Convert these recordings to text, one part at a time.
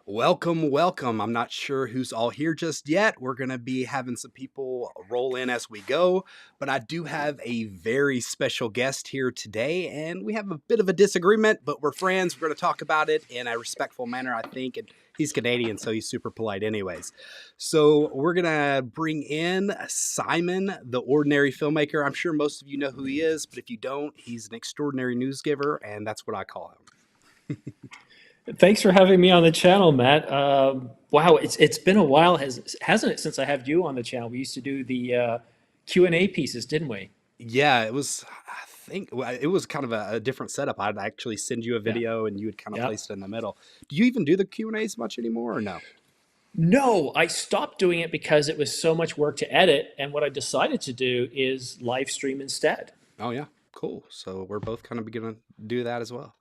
Welcome, welcome. I'm not sure who's all here just yet. We're going to be having some people roll in as we go, but I do have a very special guest here today, and we have a bit of a disagreement, but we're friends. We're going to talk about it in a respectful manner, I think, and he's Canadian, so he's super polite anyways. So we're going to bring in Simon, the Ordinary Filmmaker. I'm sure most of you know who he is, but if you don't, he's an extraordinary news giver, and that's what I call him. Thanks for having me on the channel, Matt. Wow, it's been a while, hasn't it, since I had you on the channel? We used to do the Q&A pieces, didn't we? Yeah, it was, I think it was kind of a different setup. I'd actually send you a Yeah, video and you would kind of yeah. place it in the middle. Do you even do the Q&As much anymore or no? No, I stopped doing it because it was so much work to edit, and what I decided to do is live stream instead. Oh yeah, cool. So we're both kind of going to do that as well.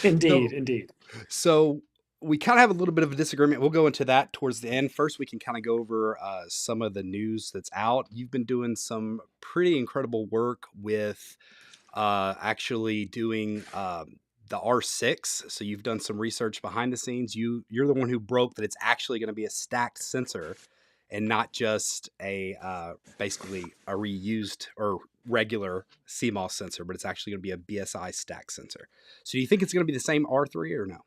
Indeed, So, indeed. so we kind of have a little bit of a disagreement. We'll go into that towards the end. First, we can kind of go over some of the news that's out. You've been doing some pretty incredible work with actually doing the R6. So you've done some research behind the scenes. You're the one who broke that it's actually going to be a stacked sensor and not just a basically a reused or regular CMOS sensor, but it's actually going to be a BSI stack sensor. So do you think it's going to be the same R3 or no?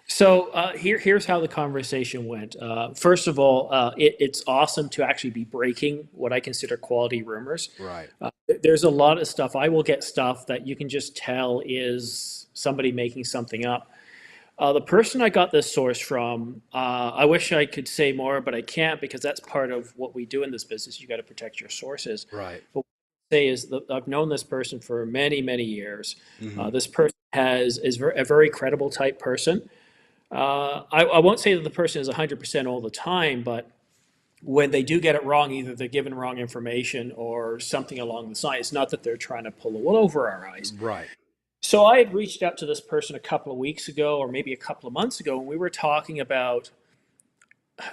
So here's how the conversation went. First of all, it's awesome to actually be breaking what I consider quality rumors. Right. There's a lot of stuff. I will get stuff that you can just tell is somebody making something up. The person I got this source from, I wish I could say more, but I can't because that's part of what we do in this business. You got to protect your sources. Right. But what I say is that I've known this person for many, many years. Mm-hmm. This person is a very credible type person. I won't say that the person is 100% all the time, but when they do get it wrong, either they're given wrong information or something along the side. It's not that they're trying to pull the wool over our eyes. Right. So I had reached out to this person a couple of weeks ago, or maybe a couple of months ago, and we were talking about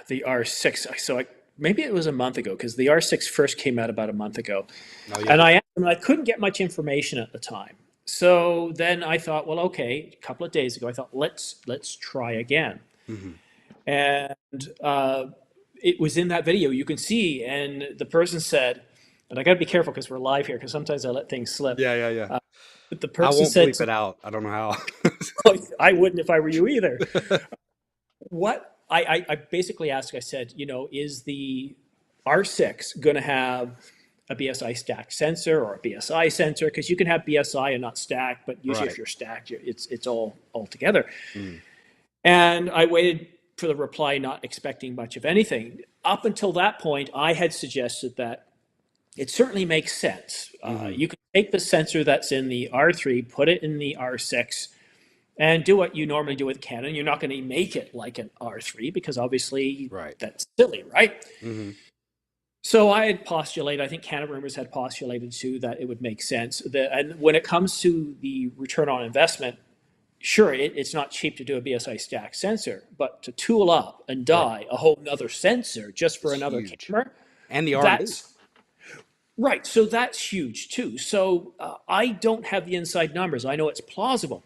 the R6. Maybe it was a month ago, because the R6 first came out about a month ago. Oh yeah. And I asked him, and I couldn't get much information at the time. So then I thought, well, okay, a couple of days ago, I thought, let's try again. Mm-hmm. And it was in that video, you can see, and the person said, and I got to be careful because we're live here, because sometimes I let things slip. Yeah. But the I person won't said, bleep it out. I don't know how. I wouldn't if I were you either. What I basically asked, I said, is the R6 going to have a BSI stacked sensor or a BSI sensor? Because you can have BSI and not stacked, but usually Right. if you're stacked, it's all together. Mm. And I waited for the reply, not expecting much of anything. Up until that point, I had suggested that it certainly makes sense. Mm-hmm. You can take the sensor that's in the R3, put it in the R6, and do what you normally do with Canon. You're not going to make it like an R3 because obviously Right. that's silly, right? Mm-hmm. So I had postulated, I think Canon Rumors had postulated too, that it would make sense. And when it comes to the return on investment, sure, it's not cheap to do a BSI stack sensor, but to tool up and die a whole nother sensor just for It's another huge. camera, And the R&D. that's right. So that's huge too. So I don't have the inside numbers. I know it's plausible.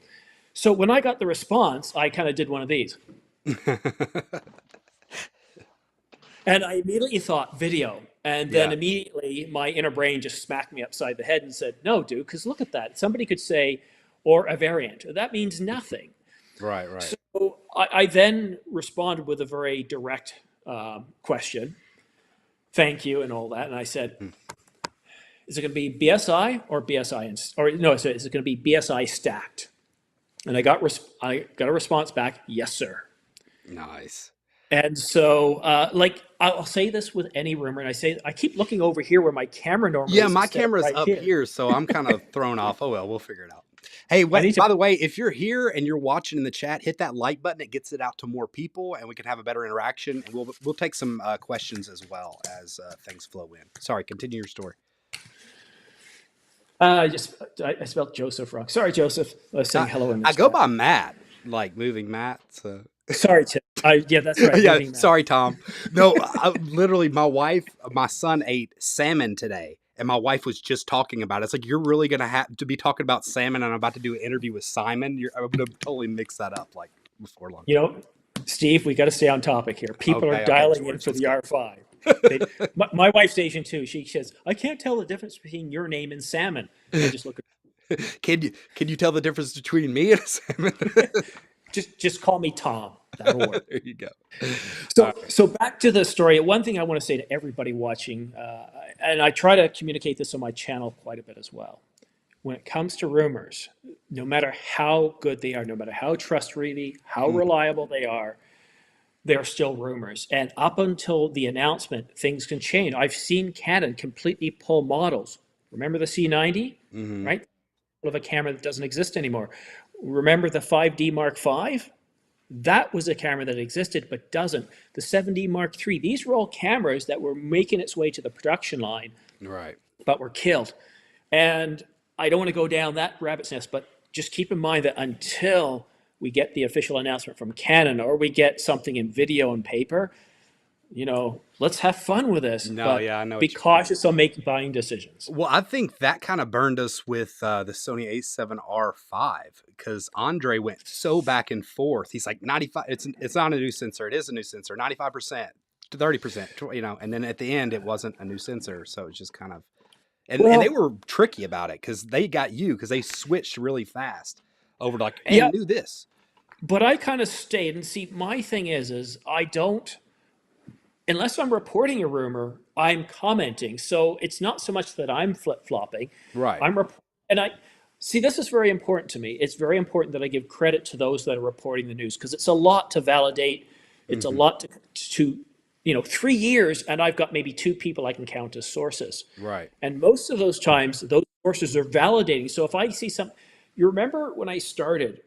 So when I got the response, I kind of did one of these. And I immediately thought video. And then Yeah. immediately my inner brain just smacked me upside the head and said, no, dude, because look at that. Somebody could say, or a variant. That means nothing. Right. So I then responded with a very direct question. Thank you and all that. And I said, is it going to be BSI or BSI? Or no, is it going to be BSI stacked? And I got a response back, yes, sir. Nice. And so, I'll say this with any rumor, and I keep looking over here where my camera normally Yeah, is. my instead of camera's right up here. here, so I'm kind of thrown off. Oh well, we'll figure it out. Hey, I need to. by the way, if you're here and you're watching in the chat, hit that like button. It gets it out to more people, and we can have a better interaction. And we'll take some questions as well as things flow in. Sorry, continue your story. I spelled Joseph wrong. Sorry, Joseph. I was saying hello in the I go chat. by Matt, like moving Matt. So. Sorry, Tim. Yeah, that's right. Yeah, moving that. sorry, Tom. No, literally, my son ate salmon today, and my wife was just talking about it. It's like, you're really going to have to be talking about salmon, and I'm about to do an interview with Simon. I'm going to totally mix that up, like before long. You know, Steve, we got to stay on topic here. People are Okay, okay, dialing in George, for let's the go. R5. My wife's Asian too. She says, I can't tell the difference between your name and salmon. I just look at Can you tell the difference between me and a salmon? just call me Tom. That'll work. There you go. So back to the story. One thing I want to say to everybody watching, and I try to communicate this on my channel quite a bit as well. When it comes to rumors, no matter how good they are, no matter how trustworthy, how reliable they are, they're still rumors. And up until the announcement, things can change. I've seen Canon completely pull models. Remember the C90, right? Of a camera that doesn't exist anymore. Remember the 5D Mark V? That was a camera that existed but doesn't. The 7D Mark III, these were all cameras that were making its way to the production line, Right. but were killed. And I don't want to go down that rabbit's nest, but just keep in mind that until we get the official announcement from Canon or we get something in video and paper, you know, let's have fun with this. No, but yeah, I know be what you mean. cautious on making buying decisions. Well, I think that kind of burned us with the Sony A7R5 because Andre went so back and forth. He's like 95. It's not a new sensor. It is a new sensor. 95% to 30%. You know, and then at the end, it wasn't a new sensor. So it's just kind of, and they were tricky about it because they got you because they switched really fast over to like, hey, Yeah. do this. But I kind of stayed and see. My thing is I don't. Unless I'm reporting a rumor, I'm commenting. So it's not so much that I'm flip-flopping. Right. And I see this is very important to me. It's very important that I give credit to those that are reporting the news because it's a lot to validate. It's a lot to 3 years, and I've got maybe 2 people I can count as sources. Right. And most of those times, those sources are validating. So if I see something, you remember when I started,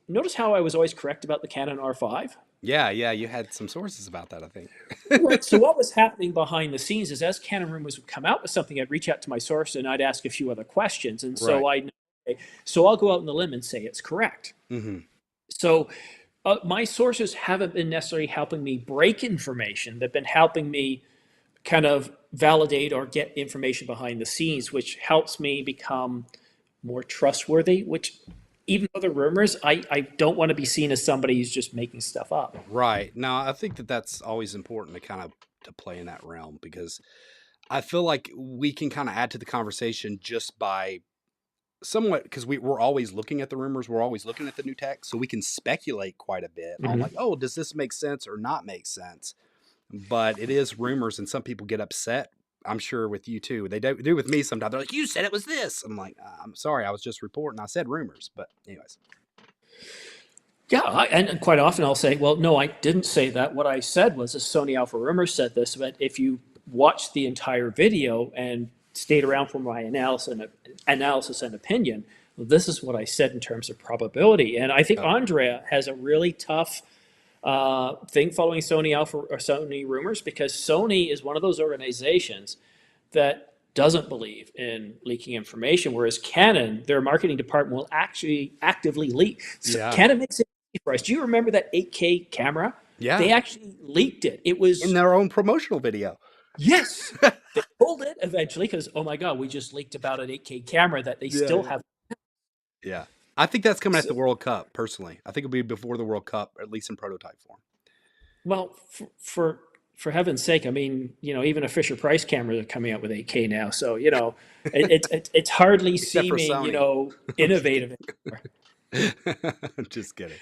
notice how I was always correct about the Canon R5? Yeah, you had some sources about that, I think. Right. So what was happening behind the scenes is as Canon rumors would come out with something, I'd reach out to my source and I'd ask a few other questions. And so I'll go out on the limb and say it's correct. So my sources haven't been necessarily helping me break information. They've been helping me kind of validate or get information behind the scenes, which helps me become more trustworthy, which even though the rumors, I don't want to be seen as somebody who's just making stuff up. Right. Now, I think that that's always important to kind of to play in that realm because I feel like we can kind of add to the conversation just by somewhat because we're always looking at the rumors, we're always looking at the new tech, so we can speculate quite a bit on like, oh, does this make sense or not make sense? But it is rumors, and some people get upset. I'm sure with you too. They do with me sometimes. They're like, "You said it was this." I'm like, "I'm sorry, I was just reporting. I said rumors." But anyways, Yeah, and quite often I'll say, well, no, I didn't say that. What I said was a Sony Alpha Rumor said this, but if you watch the entire video and stayed around for my analysis and opinion, this is what I said in terms of probability. And I think Andrea has a really tough thing following Sony Alpha or Sony Rumors because Sony is one of those organizations that doesn't believe in leaking information, whereas Canon, their marketing department will actually actively leak. So Canon makes it easy for us. Do you remember that 8K camera? yeah, They actually leaked it. It was in their own promotional video. yes. They pulled it eventually because oh my god, we just leaked about an 8K camera that they still have. Yeah, I think that's coming at the World Cup. Personally, I think it'll be before the World Cup, at least in prototype form. Well, for heaven's sake, I mean, even a Fisher Price camera is coming out with 8K now, so it's hardly seeming innovative anymore. I'm just kidding.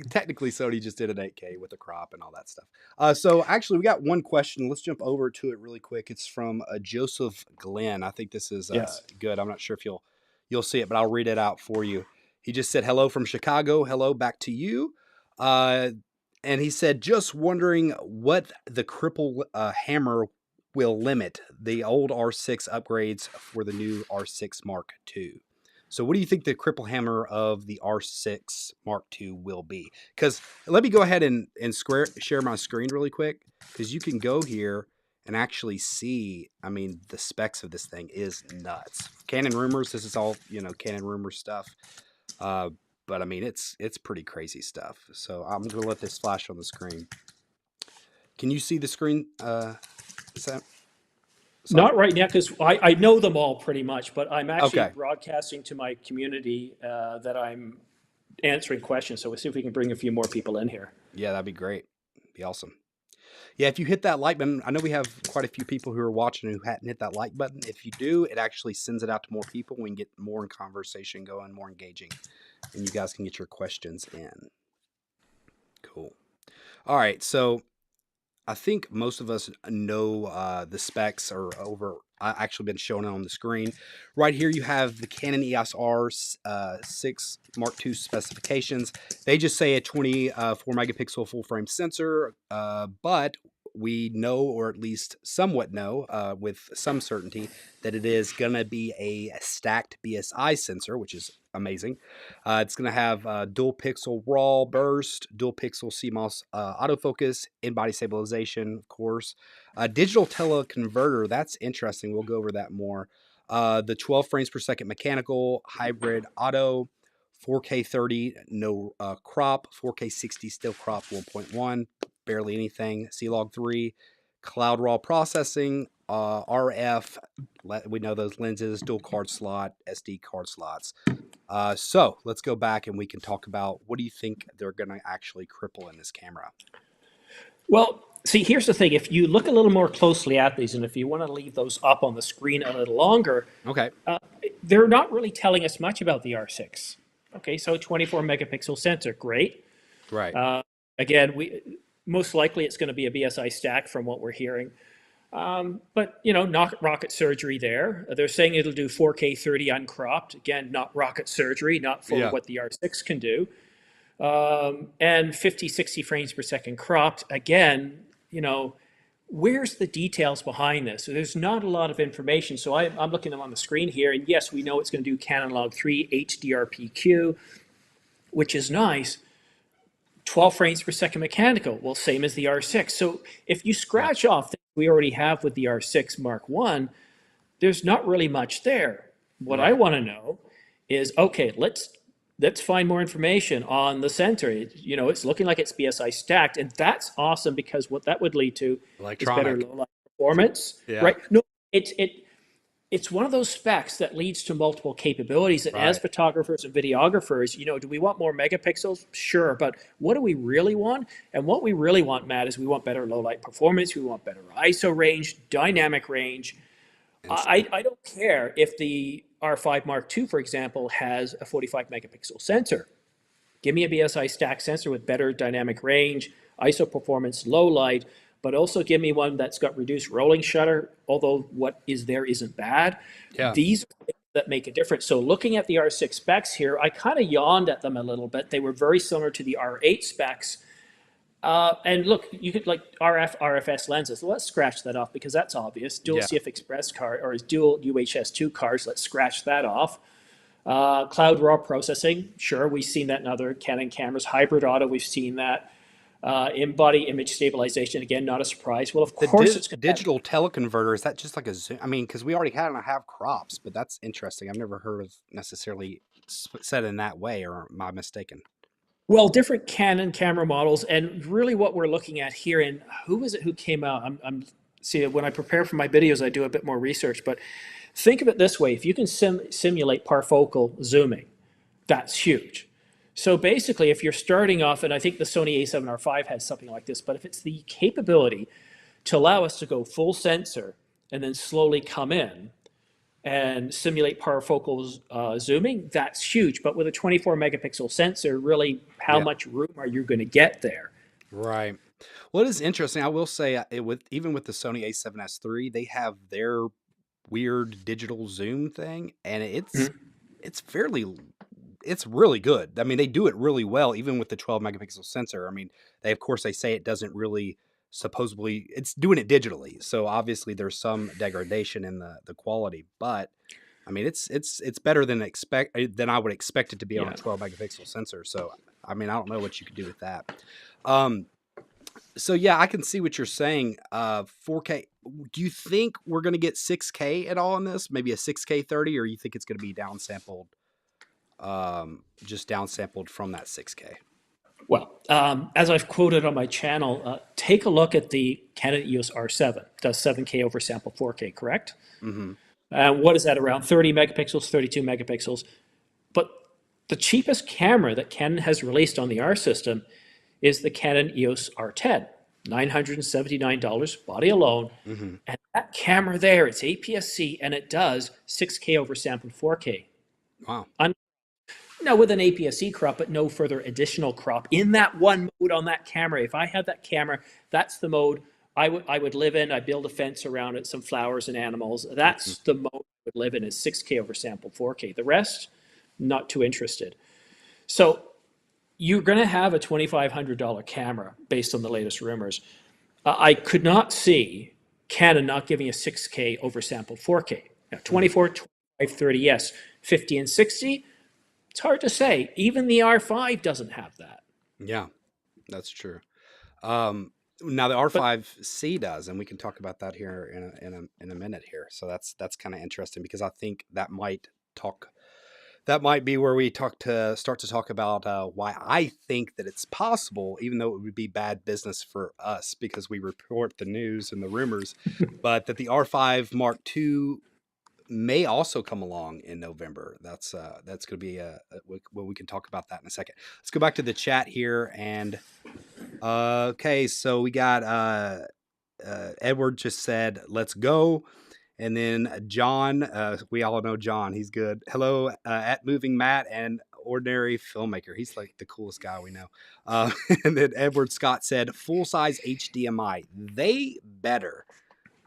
Technically, Sony just did an 8K with a crop and all that stuff. So actually, we got one question. Let's jump over to it really quick. It's from Joseph Glenn. I think this is good. I'm not sure if you'll see it, but I'll read it out for you. He just said, "Hello from Chicago. Hello back to you." And he said, "Just wondering what the Cripple hammer will limit the old R6 upgrades for the new R6 Mark II." So what do you think the Cripple hammer of the R6 Mark II will be? Because let me go ahead and share my screen really quick, because you can go here and actually see, I mean, the specs of this thing is nuts. Canon rumors, this is all, Canon rumor stuff. But I mean, it's pretty crazy stuff. So I'm going to let this flash on the screen. Can you see the screen, Sam? Not right now, because I know them all pretty much, but I'm actually broadcasting to my community that I'm answering questions. So we'll see if we can bring a few more people in here. Yeah, that'd be great. Be awesome. Yeah, if you hit that like button, I know we have quite a few people who are watching who hadn't hit that like button. If you do, it actually sends it out to more people. We can get more in conversation going, more engaging, and you guys can get your questions in. Cool. All right, so I think most of us know the specs are over. Actually been shown on the screen. Right here, you have the Canon EOS R6 Mark II specifications. They just say a 24 megapixel full frame sensor, but we know, or at least somewhat know, with some certainty, that it is going to be a stacked BSI sensor, which is amazing. It's going to have dual pixel RAW burst, dual pixel CMOS autofocus, in-body stabilization, of course. Digital teleconverter, that's interesting. We'll go over that more. The 12 frames per second mechanical, hybrid auto, 4K 30, no crop, 4K 60 still crop 1.1, barely anything, C-Log 3, cloud raw processing, RF, we know those lenses, dual card slot, SD card slots. So let's go back and we can talk about what do you think they're going to actually cripple in this camera? Well, see, here's the thing. If you look a little more closely at these, and if you want to leave those up on the screen a little longer, Okay. They're not really telling us much about the R6. Okay, so 24 megapixel sensor, great. Right. Again, most likely it's going to be a BSI stack from what we're hearing. But, not rocket surgery there. They're saying it'll do 4K 30 uncropped. Again, not rocket surgery, not for what the R6 can do. And 50, 60 frames per second cropped. Again, where's the details behind this? So there's not a lot of information. So I'm looking at them on the screen here. And yes, we know it's going to do Canon Log 3 HDRPQ, which is nice. 12 frames per second mechanical, well, same as the R6. So if you scratch off things we already have with the R6 Mark I, there's not really much there. What I want to know is, okay, let's find more information on the sensor. It's looking like it's BSI stacked, and that's awesome because what that would lead to is better low light performance. Right? No, it's one of those specs that leads to multiple capabilities. And as photographers and videographers, do we want more megapixels? Sure. But what do we really want? And what we really want, Matt, is we want better low light performance. We want better ISO range, dynamic range. I don't care if the R5 Mark II, for example, has a 45 megapixel sensor. Give me a BSI stack sensor with better dynamic range, ISO performance, low light, but also give me one that's got reduced rolling shutter, although what is there isn't bad. Yeah. These are things that make a difference. So looking at the R6 specs here, I kind of yawned at them a little bit. They were very similar to the R8 specs. And look, you could like RFS lenses. Let's scratch that off because that's obvious. Dual CF Express card or dual UHS2 cards. Let's scratch that off. Cloud raw processing. Sure, we've seen that in other Canon cameras. Hybrid auto, we've seen that. In-body image stabilization, again, not a surprise. Well, of course, it's digital teleconverter. Is that just like a zoom? I mean, because we already kind of have crops, but that's interesting. I've never heard of necessarily said in that way, or am I mistaken? Well, different Canon camera models, and really what we're looking at here, and who was it who came out? See, when I prepare for my videos, I do a bit more research, but think of it this way. If you can simulate parfocal zooming, that's huge. So basically, if you're starting off, and I think the Sony A7R5 has something like this, but if it's the capability to allow us to go full sensor and then slowly come in and simulate parfocal zooming, that's huge. But with a 24 megapixel sensor, really, how much room are you going to get there? Right. Well, it is interesting. I will say, even with the Sony A7S III, they have their weird digital zoom thing, and it's really good. I mean, they do it really well, even with the 12 megapixel sensor. I mean, they say it doesn't really supposedly, it's doing it digitally. So obviously there's some degradation in the quality, but I mean, it's better than I would expect it to be on a 12 megapixel sensor. So, I mean, I don't know what you could do with that. So yeah, I can see what you're saying. 4K. Do you think we're going to get 6K at all in this? Maybe a 6K 30, or you think it's going to be downsampled? Just downsampled from that 6K. Well, as I've quoted on my channel, take a look at the Canon EOS R7. It does 7K oversample 4K, correct? Mm-hmm. What is that, around 30 megapixels, 32 megapixels? But The cheapest camera that Canon has released on the R system is the Canon EOS R10, $979 body alone. Hmm. And that camera there, it's APS-C and it does 6K over sampled 4K. Wow. Now with an APS-C crop, but no further additional crop in that one mode on that camera. If I had that camera, that's the mode I would live in. I build a fence around it, some flowers and animals. Hmm. That's the mode I would live in is 6K over sampled 4K. The rest, not too interested. So you're going to have a $2,500 camera based on the latest rumors. I could not see Canon not giving a 6K over sampled 4K. Now, 24, 25, 30, yes. 50 and 60, it's hard to say. Even the R5 doesn't have that. Yeah, that's true. Now the R5C does, and we can talk about that here in a minute here. So that's kind of interesting because I think that might be where we start to talk about why I think that it's possible, even though it would be bad business for us because we report the news and the rumors, but that the R5 Mark II may also come along in November. That's going to be well, we can talk about that in a second. Let's go back to the chat here and okay, so we got Edward just said, "Let's go." And then John, we all know John. He's good. Hello, at Moving Matt and Ordinary Filmmaker. He's like the coolest guy we know. And then Edward Scott said, full size HDMI. They better.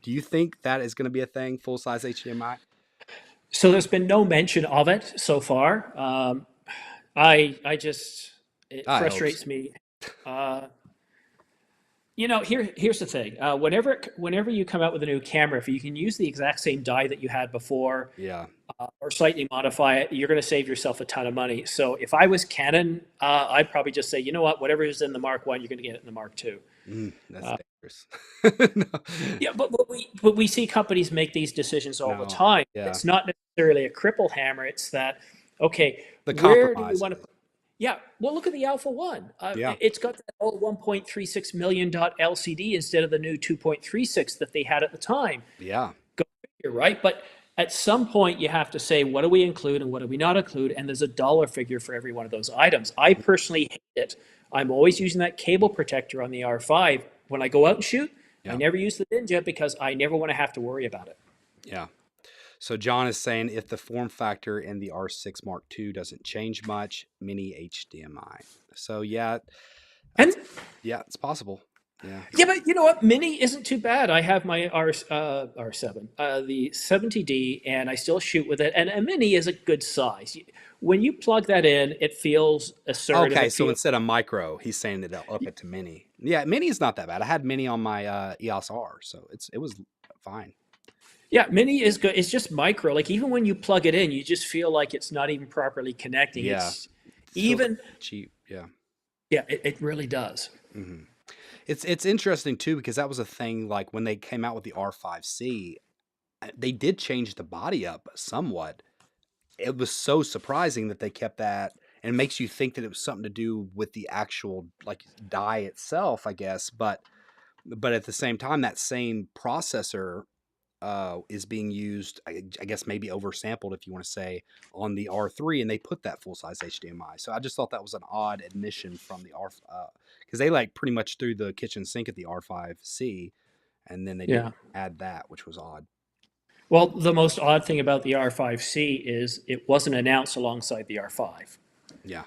Do you think that is going to be a thing? Full size HDMI? So there's been no mention of it so far. It I hope frustrates so. me. Here's the thing. Whenever you come out with a new camera, if you can use the exact same die that you had before Yeah. or slightly modify it, you're going to save yourself a ton of money. So if I was Canon, I'd probably just say, you know what, whatever is in the Mark I, you're going to get it in the Mark II. That's dangerous. No. Yeah, but we see companies make these decisions all the No. time. Yeah. It's not necessarily a cripple hammer. It's that, okay, The where do you compromise. want to? Yeah, well, look at the Alpha One. Yeah. It's got that old 1.36 million dot LCD instead of the new 2.36 that they had at the time. Yeah. Go figure, right? But at some point, you have to say, what do we include and what do we not include? And there's a dollar figure for every one of those items. I personally hate it. I'm always using that cable protector on the R5 when I go out and shoot. Yeah. I never use the Ninja because I never want to have to worry about it. Yeah. So John is saying if the form factor in the R6 Mark II doesn't change much, mini HDMI. So yeah, And it's possible. Yeah. yeah, but you know what? Mini isn't too bad. I have my R7, the 70D, and I still shoot with it. And a mini is a good size. When you plug that in, it feels assertive. Okay, so instead of micro, he's saying that they'll up it to mini. Yeah, mini is not that bad. I had mini on my EOS R, so it was fine. Yeah, mini is good. It's just micro. Like even when you plug it in, you just feel like it's not even properly connecting. Yeah. It's Feels even cheap. Yeah. yeah, it really does. Hmm. It's interesting too because that was a thing like when they came out with the R5C, they did change the body up somewhat. It was so surprising that they kept that, and it makes you think that it was something to do with the actual like die itself, I guess. But at the same time, that same processor is being used, I guess maybe oversampled, if you want to say, on the R3, and they put that full size HDMI. So I just thought that was an odd admission from the R, because they like pretty much threw the kitchen sink at the R5C, and then they Yeah. didn't add that, which was odd. Well, the most odd thing about the R5C is it wasn't announced alongside the R5. Yeah.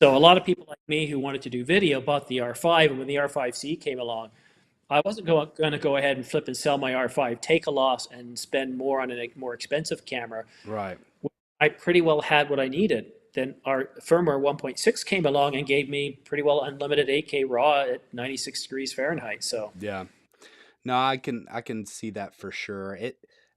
So a lot of people like me who wanted to do video bought the R5, and when the R5C came along, I wasn't going to go ahead and flip and sell my R5, take a loss, and spend more on a more expensive camera. Right. I pretty well had what I needed. Then our firmware 1.6 came along and gave me pretty well unlimited 8K RAW at 96 degrees Fahrenheit. So Yeah. No, I can see that for sure.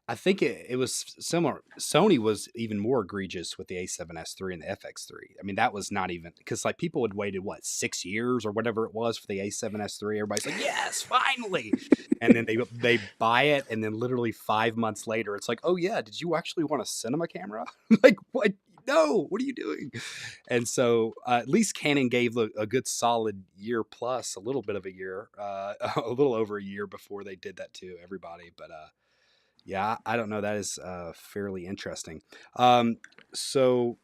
I think it was similar. Sony was even more egregious with the A7S III and the FX3. I mean, that was not even because like people had waited what 6 years or whatever it was for the A7S III. Everybody's like, yes, finally, and then they buy it, and then literally 5 months later, it's like, oh yeah, did you actually want a cinema camera? Like what? No, what are you doing? And so at least Canon gave a good solid year plus, a little bit of a year, a little over a year before they did that to everybody. But yeah, I don't know. That is fairly interesting. So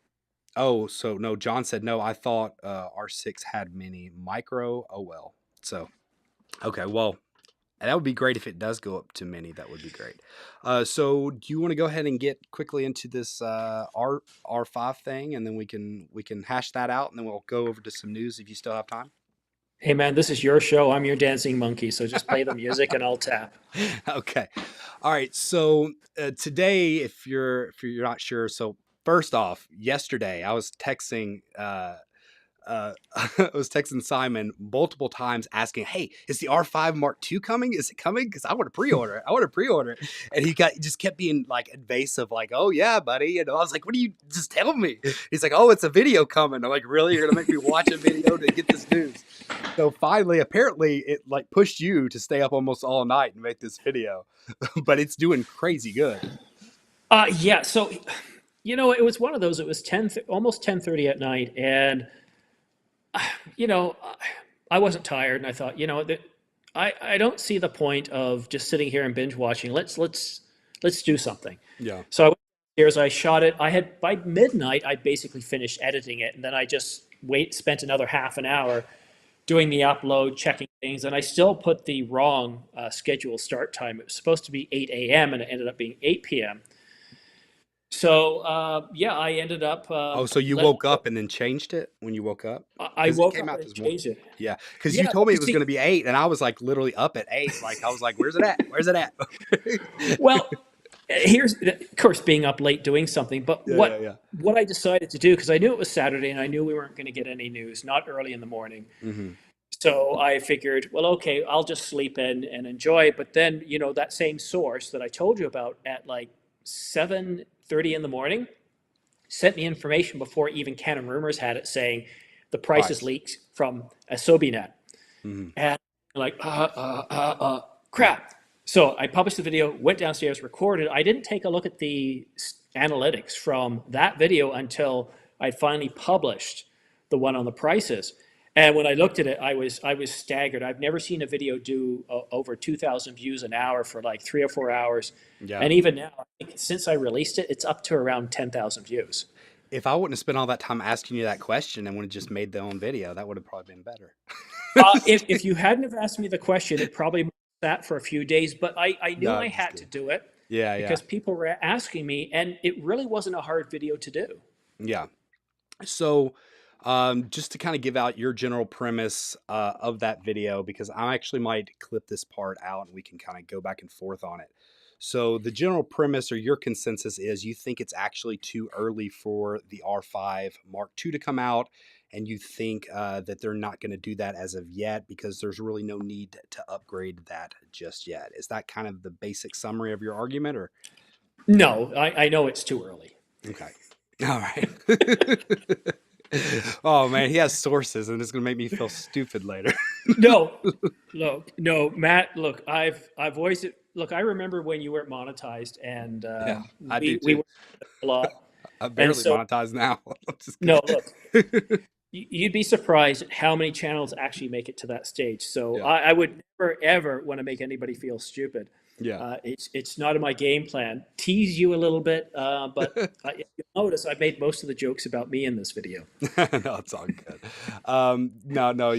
Oh, so no, John said no. I thought R6 had many micro. Oh well. So okay, well, that would be great if it does go up to mini. That would be great. So do you want to go ahead and get quickly into this R5 thing, and then we can hash that out, and then we'll go over to some news if you still have time. Hey man, this is your show. I'm your dancing monkey. So just play the music and I'll tap. Okay. All right. So today, if you're not sure, so first off, yesterday I was texting I was texting Simon multiple times asking, "Hey, is the R5 Mark II coming? Is it coming? Because I want to pre-order it. I want to pre-order it." And he just kept being like invasive, like, "Oh yeah, buddy." I was like, "What do you just tell me?" He's like, "Oh, it's a video coming." I'm like, "Really? You're gonna make me watch a video to get this news?" So finally, apparently, it like pushed you to stay up almost all night and make this video, but it's doing crazy good. Yeah. So, it was one of those. It was almost 10:30 at night, and you know, I wasn't tired, and I thought, I don't see the point of just sitting here and binge watching. Let's do something. Yeah. So I went upstairs, I shot it. I had by midnight, I basically finished editing it, and then I just spent another half an hour doing the upload, checking things, and I still put the wrong schedule start time. It was supposed to be 8 a.m. and it ended up being 8 p.m. So yeah, I ended up. Oh, so you woke up and then changed it when you woke up? I Because it woke came up out and this morning. changed it. Yeah, because you Yeah, told me you it was going to see, be 8, and I was like literally up at 8. Like I was like, "Where's it at? Where's it at?" well, here's of course being up late doing something, but Yeah, yeah, yeah. what I decided to do because I knew it was Saturday and I knew we weren't going to get any news, not early in the morning. Hmm. So I figured, well, okay, I'll just sleep in and enjoy it. But then, that same source that I told you about at like 7:30 in the morning sent me information before even Canon Rumors had it saying the price is Price. leaked from Asobinet. Hmm. And I'm like, Yeah. crap. So I published the video, went downstairs, recorded. I didn't take a look at the analytics from that video until I finally published the one on the prices. And when I looked at it, I was staggered. I've never seen a video do over 2,000 views an hour for like 3 or 4 hours. Yeah. And even now, I think since I released it, it's up to around 10,000 views. If I wouldn't have spent all that time asking you that question and would have just made the own video, that would have probably been better. If you hadn't have asked me the question, it probably sat for a few days, but I knew No, I I'm just had to kidding. do it Yeah, yeah, because people were asking me, and it really wasn't a hard video to do. yeah. So, just to kind of give out your general premise of that video, because I actually might clip this part out and we can kind of go back and forth on it. So, the general premise or your consensus is you think it's actually too early for the R5 Mark II to come out, and you think that they're not going to do that as of yet because there's really no need to upgrade that just yet. Is that kind of the basic summary of your argument, or? No, I know it's too early. Okay. All right. Oh man, he has sources, and it's gonna make me feel stupid later. No, look, no, Matt. Look, I've always look. I remember when you weren't monetized, and Yeah, I do we too. were a lot, I'm and barely so monetized now. I'm just no, look, kidding. you'd be surprised at how many channels actually make it to that stage. So Yeah, I would never ever want to make anybody feel stupid. yeah. It's not in my game plan. Tease you a little bit, but you'll notice I made most of the jokes about me in this video. No, it's all good. No, no,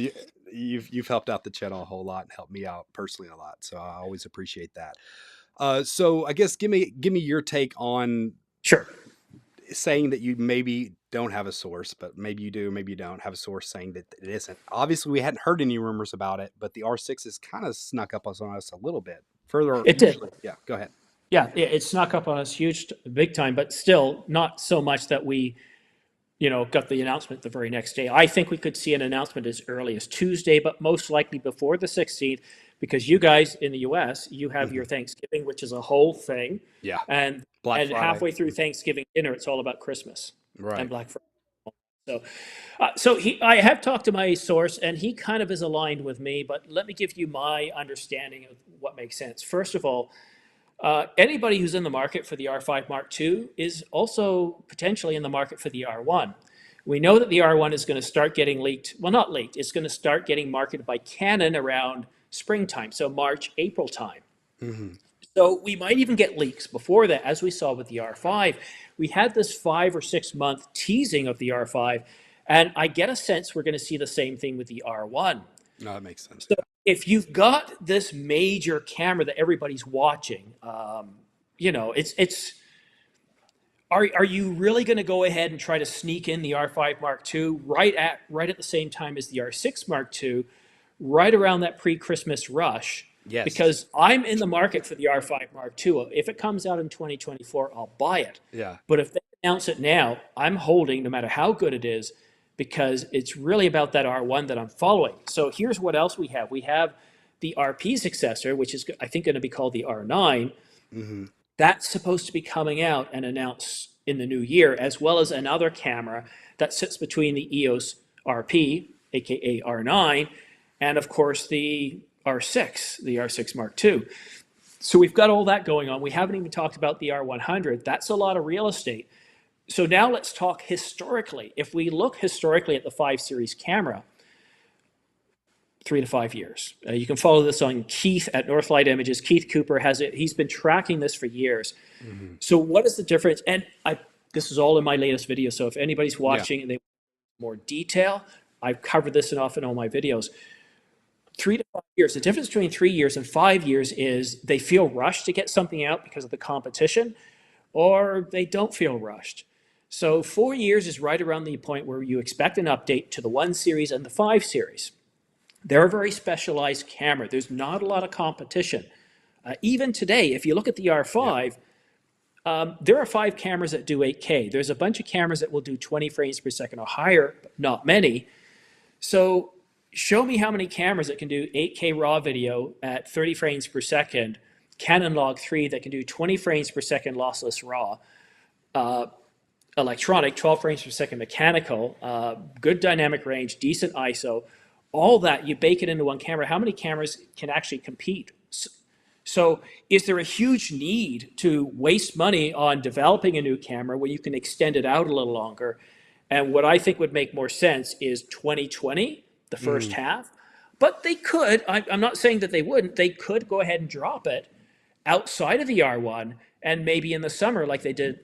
you've helped out the channel a whole lot and helped me out personally a lot, so I always appreciate that. So I guess give me your take on Sure. saying that you maybe don't have a source, but maybe you do, maybe you don't have a source saying that it isn't. Obviously, we hadn't heard any rumors about it, but the R6 has kind of snuck up on us a little bit. Further, It did. usually, yeah. Go ahead. Yeah, it snuck up on us big time, but still not so much that we, got the announcement the very next day. I think we could see an announcement as early as Tuesday, but most likely before the 16th, because you guys in the US, you have Hmm. your Thanksgiving, which is a whole thing, Yeah, and Black and Friday. halfway through Thanksgiving dinner, it's all about Christmas and Right. Black Friday. So, I have talked to my source, and he kind of is aligned with me. But let me give you my understanding of what makes sense. First of all, anybody who's in the market for the R5 Mark II is also potentially in the market for the R1. We know that the R1 is going to start getting leaked. Well, not leaked. It's going to start getting marketed by Canon around springtime, so March, April time. Hmm. So we might even get leaks before that, as we saw with the R5. We had this 5 or 6 month teasing of the R5, and I get a sense we're going to see the same thing with the R1. No, that makes sense. So if you've got this major camera that everybody's watching, it's are you really going to go ahead and try to sneak in the R5 Mark II right at the same time as the R6 Mark II, right around that pre-Christmas rush? Yes. Because I'm in the market for the R5 Mark II. If it comes out in 2024, I'll buy it. Yeah. But if they announce it now, I'm holding no matter how good it is, because it's really about that R1 that I'm following. So here's what else we have. We have the RP successor, which is, I think, going to be called the R9. Mm-hmm. That's supposed to be coming out and announced in the new year, as well as another camera that sits between the EOS RP, aka R9, and of course the R6, the R6 Mark II. So we've got all that going on. We haven't even talked about the R100. That's a lot of real estate. So now let's talk historically. If we look historically at the 5 Series camera, 3 to 5 years. You can follow this on Keith at Northlight Images. Keith Cooper has it. He's been tracking this for years. Mm-hmm. So what is the difference? And this is all in my latest video. So if anybody's watching and they want more detail, I've covered this enough in all my videos. 3 to 5 years. The difference between 3 years and 5 years is they feel rushed to get something out because of the competition, or they don't feel rushed. So 4 years is right around the point where you expect an update to the 1 Series and the 5 Series. They're a very specialized camera. There's not a lot of competition. Even today, if you look at the R5, there are 5 cameras that do 8K. There's a bunch of cameras that will do 20 frames per second or higher, but not many. So show me how many cameras that can do 8K raw video at 30 frames per second, Canon Log 3 that can do 20 frames per second lossless raw, electronic, 12 frames per second mechanical, good dynamic range, decent ISO, all that, you bake it into one camera. How many cameras can actually compete? So is there a huge need to waste money on developing a new camera when you can extend it out a little longer? And what I think would make more sense is 2020, the first half. But they could, I'm not saying that they wouldn't, they could go ahead and drop it outside of the R1 and maybe in the summer like they did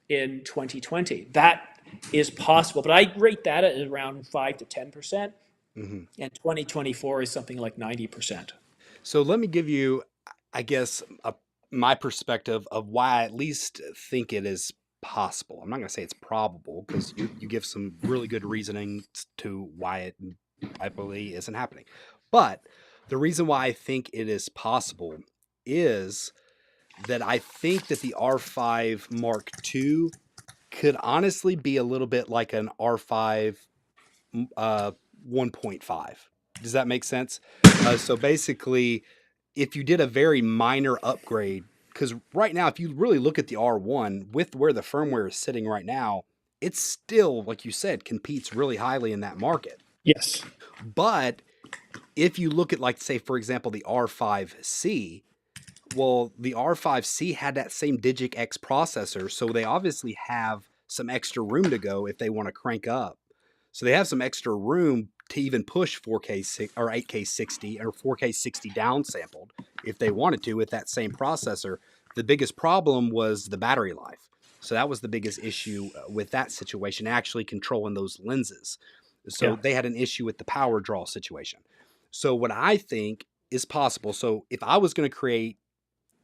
in 2020. That is possible, but I rate that at around 5 to 10%. Mm-hmm. And 2024 is something like 90%. So let me give you, I guess, my perspective of why I at least think it is possible. I'm not going to say it's probable, because you give some really good reasoning to why it probably isn't happening. But the reason why I think it is possible is that I think that the R5 Mark II could honestly be a little bit like an R5 1.5. Does that make sense? So basically, if you did a very minor upgrade, because right now, if you really look at the R1 with where the firmware is sitting right now, it's still, like you said, competes really highly in that market. Yes. But if you look at, like, say, for example, the R5C, well, the R5C had that same Digic X processor, so they obviously have some extra room to go if they want to crank up. So they have some extra room to even push 4K or 8K 60 or 4K 60 downsampled if they wanted to with that same processor. The biggest problem was the battery life. So that was the biggest issue with that situation, actually controlling those lenses. So they had an issue with the power draw situation. So what I think is possible, so if I was going to create,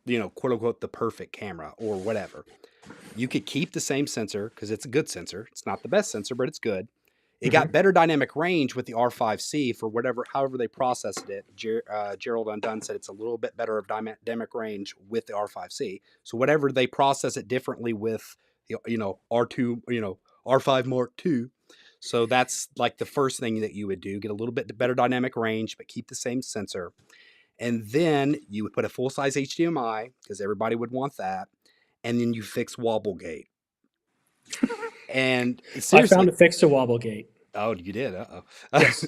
quote unquote, the perfect camera or whatever, you could keep the same sensor because it's a good sensor. It's not the best sensor, but it's good. It got better dynamic range with the R5C for however they processed it. Gerald Undone said it's a little bit better of dynamic range with the R5C. So whatever they process it differently with, R2, R5 Mark II. So that's like the first thing that you would do, get a little bit better dynamic range, but keep the same sensor. And then you would put a full-size HDMI because everybody would want that. And then you fix wobble gate. And seriously, I found a fix to wobble gate. Oh, you did? Uh-oh. Yes.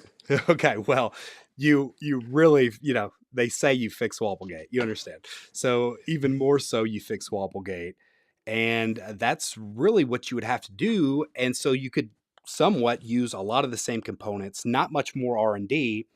Okay, well, you really, they say you fix wobblegate. You understand. So even more so, you fix wobblegate. And that's really what you would have to do. And so you could somewhat use a lot of the same components, not much more R&D.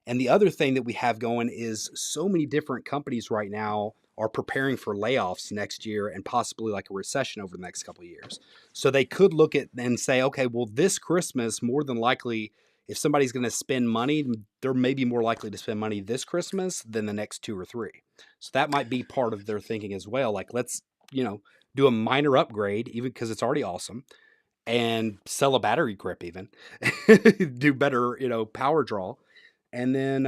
And the other thing that we have going is so many different companies right now are preparing for layoffs next year and possibly like a recession over the next couple of years. So they could look at and say, okay, well, this Christmas, more than likely, if somebody's going to spend money, they're maybe more likely to spend money this Christmas than the next 2 or 3. So that might be part of their thinking as well. Like, let's, do a minor upgrade, even because it's already awesome, and sell a battery grip even, do better, power draw, and then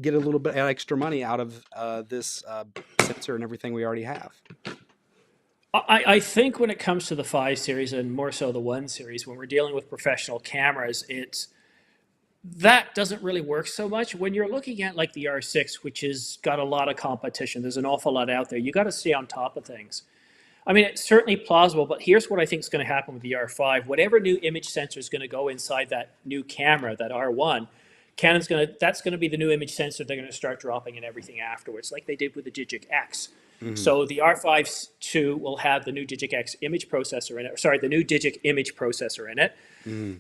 get a little bit of extra money out of this sensor and everything we already have. I think when it comes to the 5 series and more so the 1 series, when we're dealing with professional cameras, that doesn't really work so much. When you're looking at like the R6, which has got a lot of competition, there's an awful lot out there. You got to stay on top of things. I mean, it's certainly plausible, but here's what I think is going to happen with the R5. Whatever new image sensor is going to go inside that new camera, that R1, that's going to be the new image sensor they're going to start dropping in everything afterwards, like they did with the Digic X. Mm-hmm. So the R5 II will have the new Digic X image processor in it. Sorry, the new Digic image processor in it. Mm-hmm.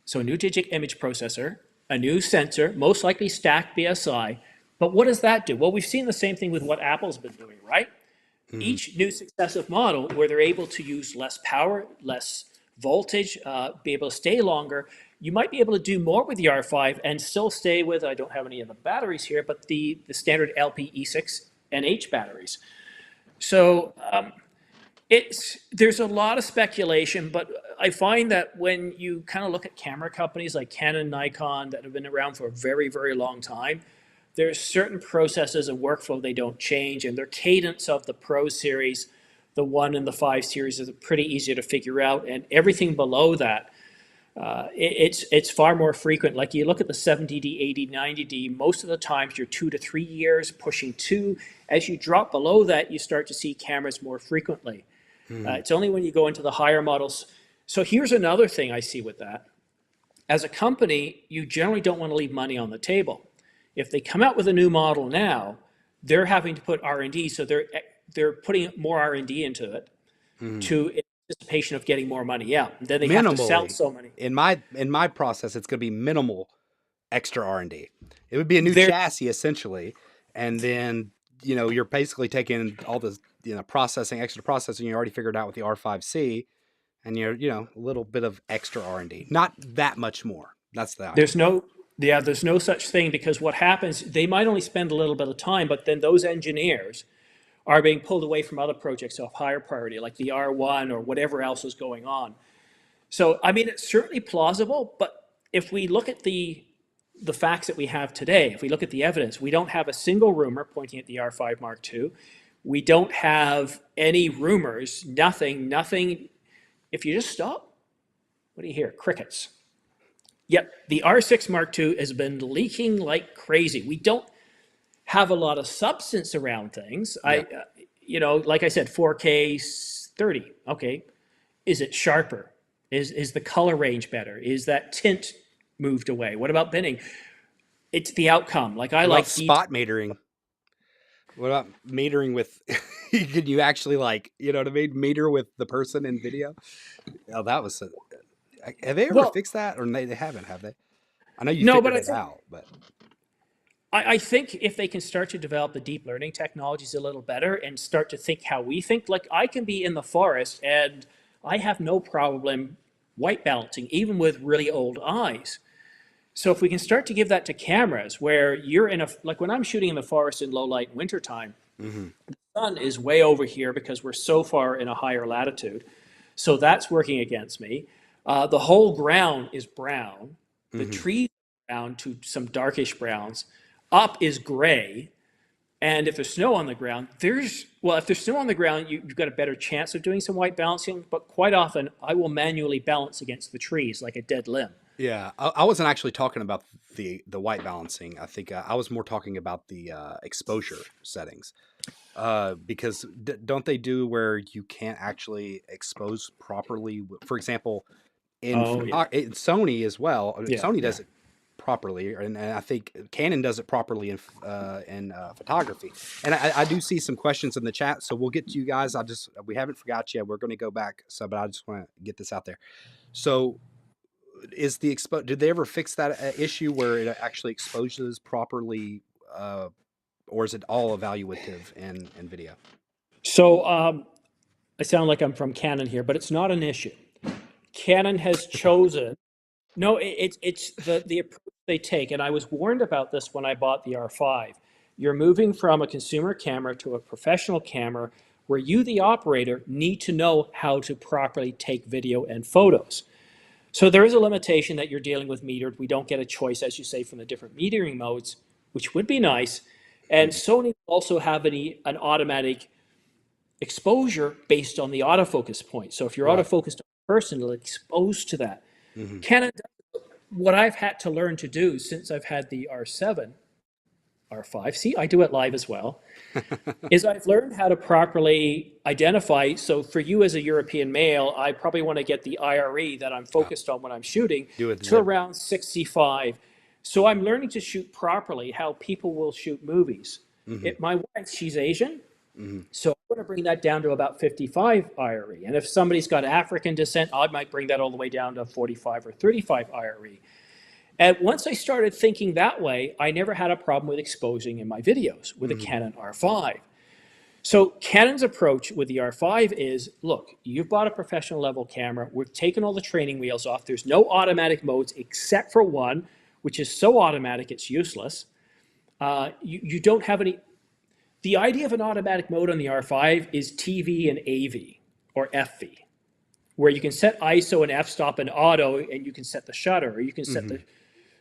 So a new Digic image processor, a new sensor, most likely stacked BSI. But what does that do? Well, we've seen the same thing with what Apple's been doing, right? Mm-hmm. Each new successive model where they're able to use less power, less voltage, be able to stay longer, you might be able to do more with the R5 and still stay with, I don't have any of the batteries here, but the standard LP-E6 NH batteries. So there's a lot of speculation, but I find that when you kind of look at camera companies like Canon, Nikon that have been around for a very, very long time, there's certain processes and workflow they don't change, and their cadence of the Pro series, the 1 and the 5 series is pretty easy to figure out, and everything below that, it's far more frequent. Like you look at the 70D, 80, 90D, most of the times you're 2 to 3 years, pushing 2. As you drop below that, you start to see cameras more frequently. It's only when you go into the higher models. So here's another thing I see with that. As a company, you generally don't want to leave money on the table. If they come out with a new model now, they're having to put R&D, so they're putting more R&D into it to anticipation of getting more money out. And then they have to sell so many. In my process, it's going to be minimal extra R&D. It would be a new chassis essentially, and then you're basically taking all the extra processing you already figured out with the R5C, and you're a little bit of extra R&D, not that much more. That's the idea. There's no such thing, because what happens, they might only spend a little bit of time, but then those engineers are being pulled away from other projects of higher priority, like the R1 or whatever else is going on. So, I mean, it's certainly plausible, but if we look at the facts that we have today, if we look at the evidence, we don't have a single rumor pointing at the R5 Mark II. We don't have any rumors, nothing. If you just stop, what do you hear? Crickets. Yet the R6 Mark II has been leaking like crazy. We don't have a lot of substance around things. Yeah. Like I said, 4K 30. Okay, is it sharper? Is the color range better? Is that tint moved away? What about binning? It's the outcome. Like I like spot metering. What about metering with? Can you actually meter with the person in video? Oh, that was. Have they ever fixed that, or they haven't? Have they? I know you figured it out, but I think if they can start to develop the deep learning technologies a little better and start to think how we think, like I can be in the forest and I have no problem white balancing, even with really old eyes. So if we can start to give that to cameras where you're like when I'm shooting in the forest in low light wintertime, the sun is way over here because we're so far in a higher latitude. So that's working against me. The whole ground is brown. The trees are brown to some darkish browns. Up is gray. And if there's snow on the ground, if there's snow on the ground, you've got a better chance of doing some white balancing. But quite often, I will manually balance against the trees like a dead limb. Yeah, I wasn't actually talking about the white balancing. I think I was more talking about the exposure settings. Because don't they do where you can't actually expose properly? For example, in Sony as well. Yeah, Sony does it properly, and I think Canon does it properly in photography. And I do see some questions in the chat, so we'll get to you guys. We haven't forgot yet. We're going to go back, but I just want to get this out there. So, did they ever fix that issue where it actually exposes properly or is it all evaluative in video? So I sound like I'm from Canon here, but it's not an issue. Canon has chosen. No, it's the approach they take, and I was warned about this when I bought the R5. You're moving from a consumer camera to a professional camera where you, the operator, need to know how to properly take video and photos. So there is a limitation that you're dealing with metered. We don't get a choice, as you say, from the different metering modes, which would be nice. And Sony also have an automatic exposure based on the autofocus point. So if you're Right. autofocused on a person, it'll expose to that. Hmm. Canon, what I've had to learn to do since I've had the R7, R5, see, I do it live as well, is I've learned how to properly identify. So for you as a European male, I probably want to get the IRE that I'm focused on when I'm shooting Do it. to around 65. So I'm learning to shoot properly how people will shoot movies. My wife, she's Asian, so I'm going to bring that down to about 55 IRE. And if somebody's got African descent, I might bring that all the way down to 45 or 35 IRE. And once I started thinking that way, I never had a problem with exposing in my videos with a Canon R5. So Canon's approach with the R5 is, look, you've bought a professional level camera. We've taken all the training wheels off. There's no automatic modes except for one, which is so automatic it's useless. You don't have any. The idea of an automatic mode on the R5 is TV and AV or FV, where you can set ISO and f-stop and auto, and you can set the shutter, or you can set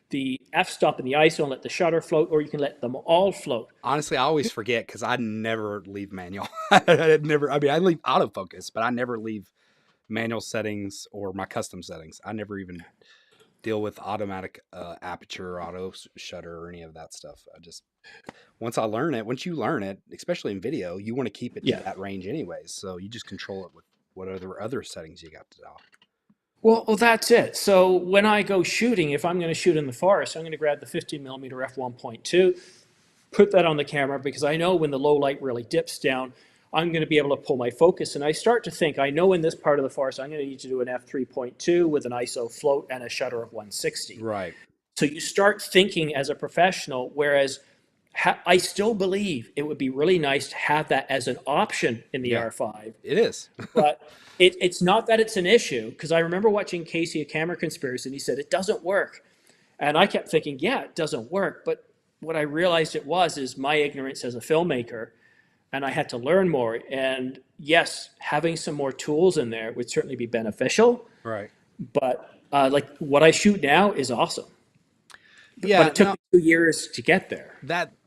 the f-stop and the ISO and let the shutter float, or you can let them all float. Honestly, I always forget because I never leave manual. I never. I mean, I leave autofocus, but I never leave manual settings or my custom settings. I never even deal with automatic aperture, auto shutter, or any of that stuff. I just once you learn it, especially in video, you want to keep it to that range anyways. So you just control it with whatever other settings you got to dial. Well, that's it. So when I go shooting, if I'm going to shoot in the forest, I'm going to grab the 15 millimeter f1.2, put that on the camera, because I know when the low light really dips down, I'm going to be able to pull my focus. And I start to think, I know in this part of the forest, I'm going to need to do an f3.2 with an ISO float and a shutter of 160. Right. So you start thinking as a professional, whereas I still believe it would be really nice to have that as an option in the R5. It is. But it's not that it's an issue, because I remember watching Casey, A Camera Conspiracy, and he said, it doesn't work. And I kept thinking, yeah, it doesn't work. But what I realized it was is my ignorance as a filmmaker, and I had to learn more. And yes, having some more tools in there would certainly be beneficial. Right. But like what I shoot now is awesome. Yeah, but it took me 2 years to get there.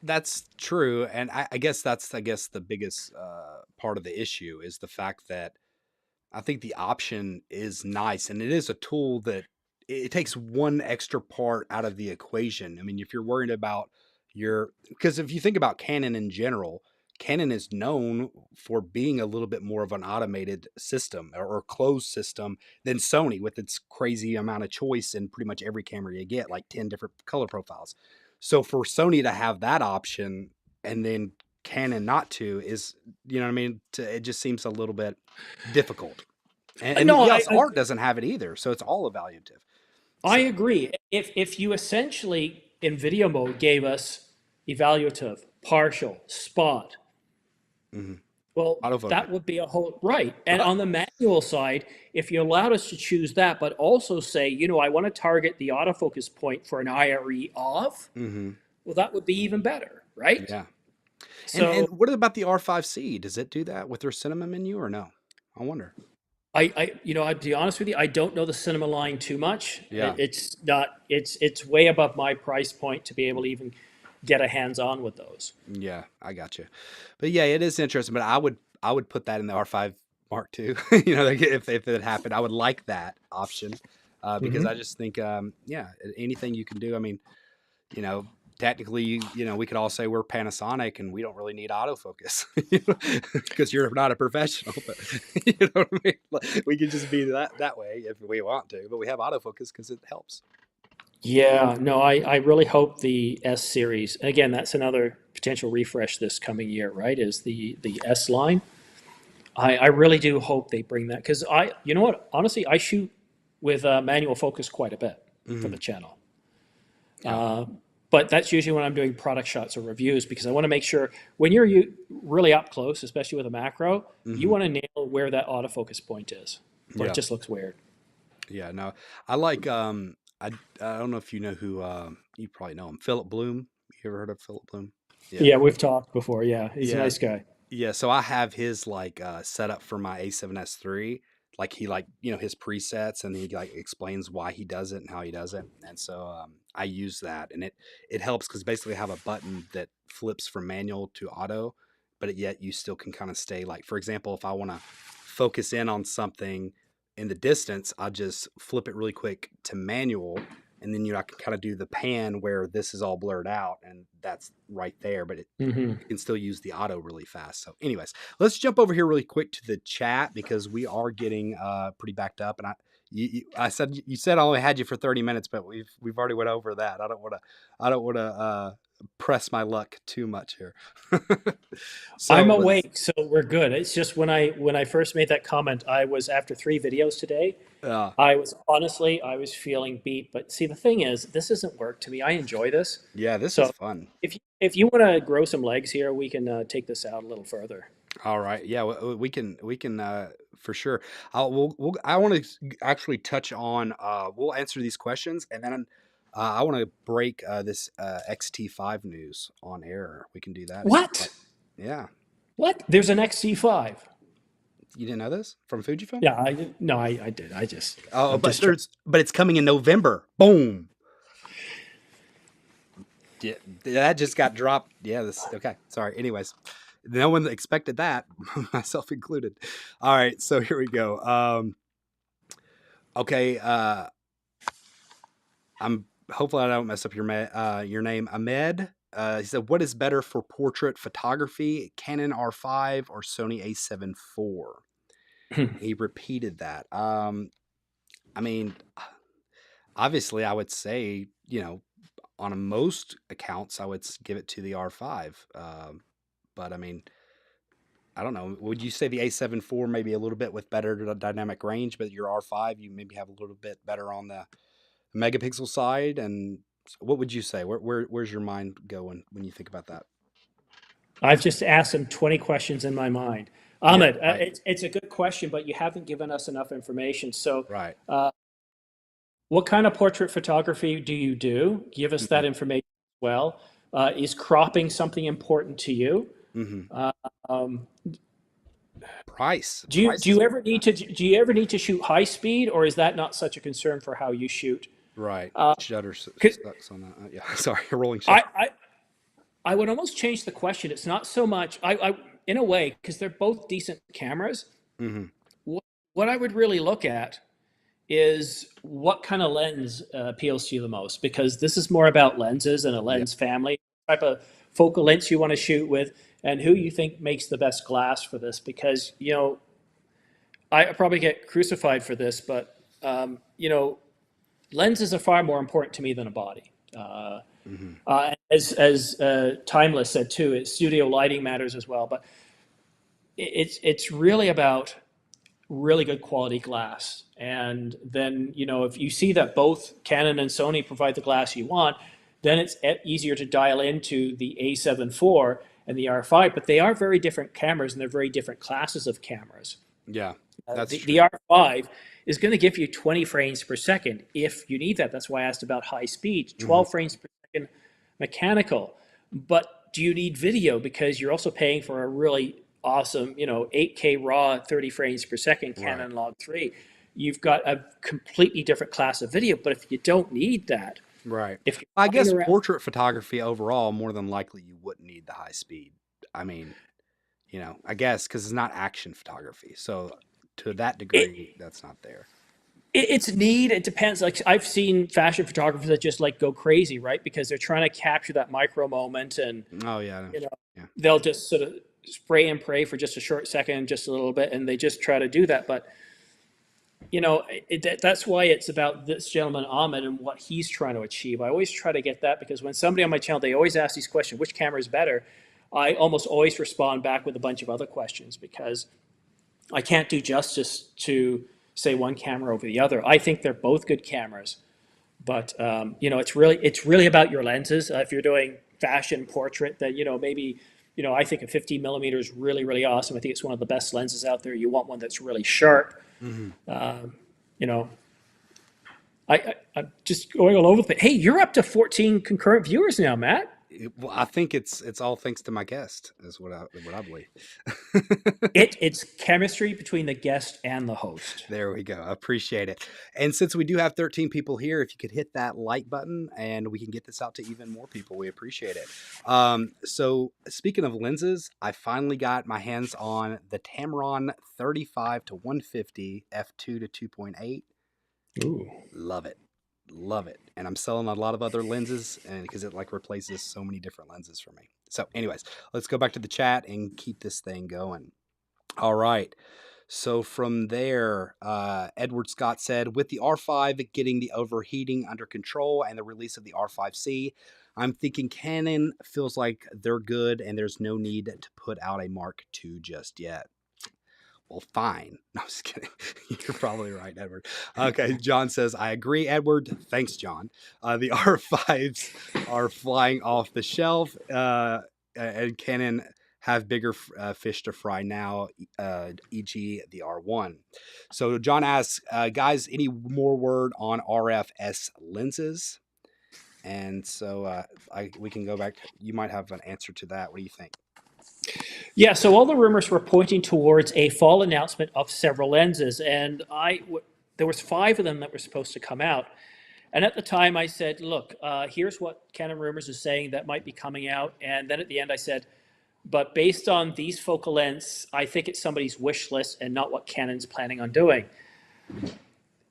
That's true, and I guess that's the biggest part of the issue is the fact that I think the option is nice, and it is a tool that it takes one extra part out of the equation. I mean, if you're worried about because if you think about Canon in general, Canon is known for being a little bit more of an automated system or closed system than Sony, with its crazy amount of choice in pretty much every camera you get, like 10 different color profiles. So for Sony to have that option and then Canon not to is, you know what I mean? It just seems a little bit difficult. And No, yes, art doesn't have it either. So it's all evaluative. I agree. If you essentially in video mode gave us evaluative, partial, spot, well, Autofocus. that would be a whole right. And on the manual side, if you allowed us to choose that, but also say, I want to target the autofocus point for an IRE off, well, that would be even better, right? Yeah. So and what about the R5C? Does it do that with their cinema menu or no? I wonder. I'd be honest with you, I don't know the cinema line too much. Yeah. It's not. It's way above my price point to be able to even get a hands-on with those. Yeah, I got you. But yeah, it is interesting. But I would put that in the R5 Mark II. If it happened, I would like that option because I just think, anything you can do. I mean, technically, we could all say we're Panasonic and we don't really need autofocus because you're not a professional. But you know what I mean? We can just be that way if we want to. But we have autofocus because it helps. Yeah, no, I really hope the S series, again, that's another potential refresh this coming year, right? Is the S line. I really do hope they bring that, because you know what? Honestly, I shoot with manual focus quite a bit for the channel. But that's usually when I'm doing product shots or reviews because I want to make sure when you're really up close, especially with a macro, you Hmm. want to nail where that autofocus point is, or it Yeah. just looks weird. Yeah. No, I like, I don't know if you know who, you probably know him, Philip Bloom. You ever heard of Philip Bloom? Yeah. Yeah, we've talked before. Yeah, he's a Yeah. nice guy. Yeah, so I have his like setup for my A7S III. Like he like his presets, and he like explains why he does it and how he does it. And so I use that, and it helps because basically I have a button that flips from manual to auto, but yet you still can kind of stay like, for example, if I want to focus in on something in the distance, I just flip it really quick to manual, and then I can kind of do the pan where this is all blurred out, and that's right there. But Hmm. you can still use the auto really fast. So, anyways, let's jump over here really quick to the chat because we are getting pretty backed up. And I said you said I only had you for 30 minutes, but we've already went over that. I don't want to press my luck too much here. So I'm let's. awake, so we're good. It's just when I first made that comment, I was after 3 videos today. Uh, I was feeling beat. But see, the thing is, this isn't work to me. I enjoy this. yeah, this is So fun. if you want to grow some legs here, we can take this out a little further. All right, yeah, we can for sure. I want to actually touch on. We'll answer these questions, and then I want to break this XT5 news on air. We can do that if you'd What? like. Yeah, What? There's an XT5. you didn't know this from Fujifilm? Yeah, no, I did. Oh, I'm but just trying. but it's coming in November. Boom. Yeah, that just got dropped. Yeah, this okay. Sorry. Anyways, no one expected that, myself included. All right, so here we go. Okay, I'm hopefully I don't mess up your name, Ahmed. He said, "What is better for portrait photography, Canon R5 or Sony A7 IV?" He repeated that. I mean, obviously, I would say on most accounts, I would give it to the R5. But I mean, I don't know. Would you say the A7 IV maybe a little bit with better dynamic range, but your R5 you maybe have a little bit better on the megapixel side? And what would you say? Where's your mind going when you think about that? I've just asked him 20 questions in my mind. Yeah, Ahmed, right, it's a good question, but you haven't given us enough information. So, right. what kind of portrait photography do you do? Give us Hmm. that information as well. Is cropping something important to you? Hmm. Uh, um, Price is do you ever need to shoot high speed, or is that not such a concern for how you shoot? right. Uh, Shutter 'Cause sucks on that. Yeah, sorry, rolling I, shutter. I I would almost change the question. It's not so much I in a way because they're both decent cameras. Hmm. What what I would really look at is what kind of lens appeals to you the most because this is more about lenses and a Yeah, lens family type of focal lengths you want to shoot with and who you think makes the best glass for this because I probably get crucified for this but lenses are far more important to me than a body hmm, as Timeless said too studio lighting matters as well but it's really about really good quality glass. And then, if you see that both Canon and Sony provide the glass you want, then it's easier to dial into the A7 IV and the R5. But they are very different cameras and they're very different classes of cameras. yeah. That's The true. R5 is going to give you 20 frames per second if you need that. That's why I asked about high speed, Hmm. 12 frames per second mechanical. But do you need video? Because you're also paying for a really awesome, 8K raw, 30 frames per second Right. Canon Log 3. You've got a completely different class of video. But if you don't need that, Right. if I you're flying guess around, portrait photography overall, more than likely, you wouldn't need the high speed. I mean, I guess because it's not action photography. So to that it, degree, that's not there. it's neat. It depends. Like I've seen fashion photographers that just like go crazy, right? Because they're trying to capture that micro moment and Oh yeah, you know, yeah. they'll just sort of spray and pray for just a short second, just a little bit, and they just try to do that. But that's why it's about this gentleman Ahmed and what he's trying to achieve. I always try to get that because when somebody on my channel, they always ask these questions: which camera is better? I almost always respond back with a bunch of other questions because I can't do justice to say one camera over the other. I think they're both good cameras. But it's really about your lenses. If you're doing fashion portrait, then maybe I think a 15 millimeter is really, really awesome. I think it's one of the best lenses out there. You want one that's really sharp. Hmm. You know, I'm just going all over the place. Hey, you're up to 14 concurrent viewers now, Matt. Well, I think it's all thanks to my guest, is what I believe. It's chemistry between the guest and the host. There we go. I appreciate it. And since we do have 13 people here, if you could hit that like button and we can get this out to even more people, we appreciate it. So speaking of lenses, I finally got my hands on the Tamron 35 to 150 f2 to 2.8. Ooh. Love it. Love it. And I'm selling a lot of other lenses and because it like replaces so many different lenses for me. So anyways, let's go back to the chat and keep this thing going. All right. So from there, Edward Scott said, with the R5 getting the overheating under control and the release of the R5C, I'm thinking Canon feels like they're good and there's no need to put out a Mark II just yet. Well, fine. No, I'm just kidding. You're probably right, Edward. Okay, John says, I agree, Edward. Thanks, John. The R5s are flying off the shelf, and Canon have bigger fish to fry now, e.g. the R1. So John asks, guys, any more word on RFS lenses? And so we can go back. You might have an answer to that. What do you think? Yeah, so all the rumors were pointing towards a fall announcement of several lenses, and there was 5 of them that were supposed to come out. And at the time, I said, look, here's what Canon Rumors is saying that might be coming out. And then at the end, I said, but based on these focal lengths, I think it's somebody's wish list and not what Canon's planning on doing.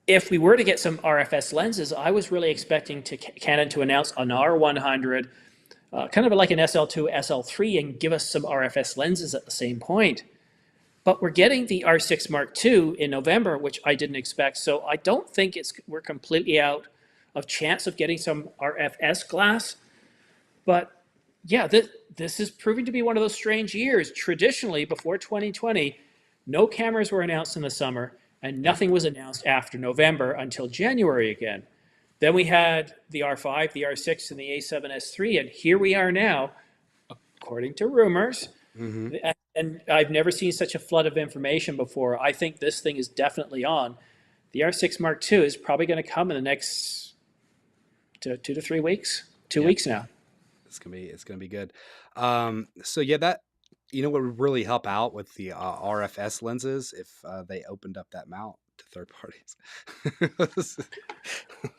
If we were to get some RFS lenses, I was really expecting Canon to announce an R100, kind of like an SL2, SL3, and give us some RFS lenses at the same point. But we're getting the R6 Mark II in November, which I didn't expect. So I don't think we're completely out of chance of getting some RFS glass. But yeah, this is proving to be one of those strange years. Traditionally, before 2020, no cameras were announced in the summer, and nothing was announced after November until January again. Then we had the R5, the R6, and the A7S III, and here we are now, according to rumors. Mm-hmm. And I've never seen such a flood of information before. I think this thing is definitely on. The R6 Mark II is probably going to come in the next 2 to 3 weeks. 2 weeks now. It's gonna be good. So yeah, that what would really help out with the RFS lenses if they opened up that mount to third parties.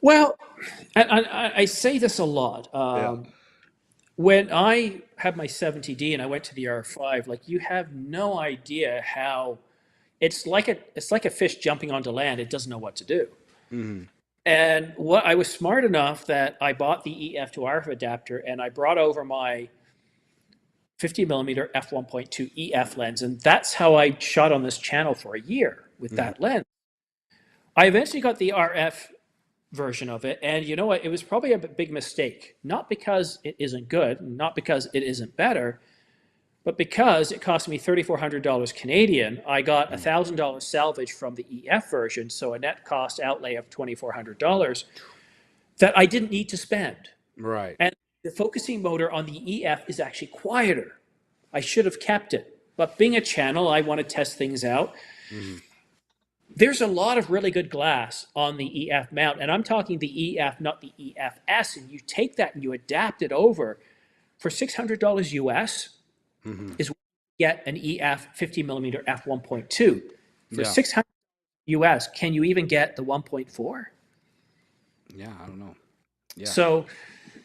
Well, I say this a lot. When I had my 70D and I went to the R5, like you have no idea how it's like a fish jumping onto land. It doesn't know what to do. Mm-hmm. And I was smart enough that I bought the EF to RF adapter and I brought over my 50 millimeter f1.2 EF lens, and that's how I shot on this channel for a year with that lens. I eventually got the RF version of it, and you know what? It was probably a big mistake. Not because it isn't good, not because it isn't better, but because it cost me $3,400 Canadian. I got $1,000 salvage from the EF version, so a net cost outlay of $2,400 that I didn't need to spend. Right. And the focusing motor on the EF is actually quieter. I should have kept it, but being a channel, I want to test things out. Mm-hmm. There's a lot of really good glass on the EF mount, and I'm talking the EF, not the EFS, and you take that and you adapt it over for $600 US is when you get an EF 50 millimeter f1.2. For $600 US, can you even get the 1.4? Yeah, I don't know. Yeah. So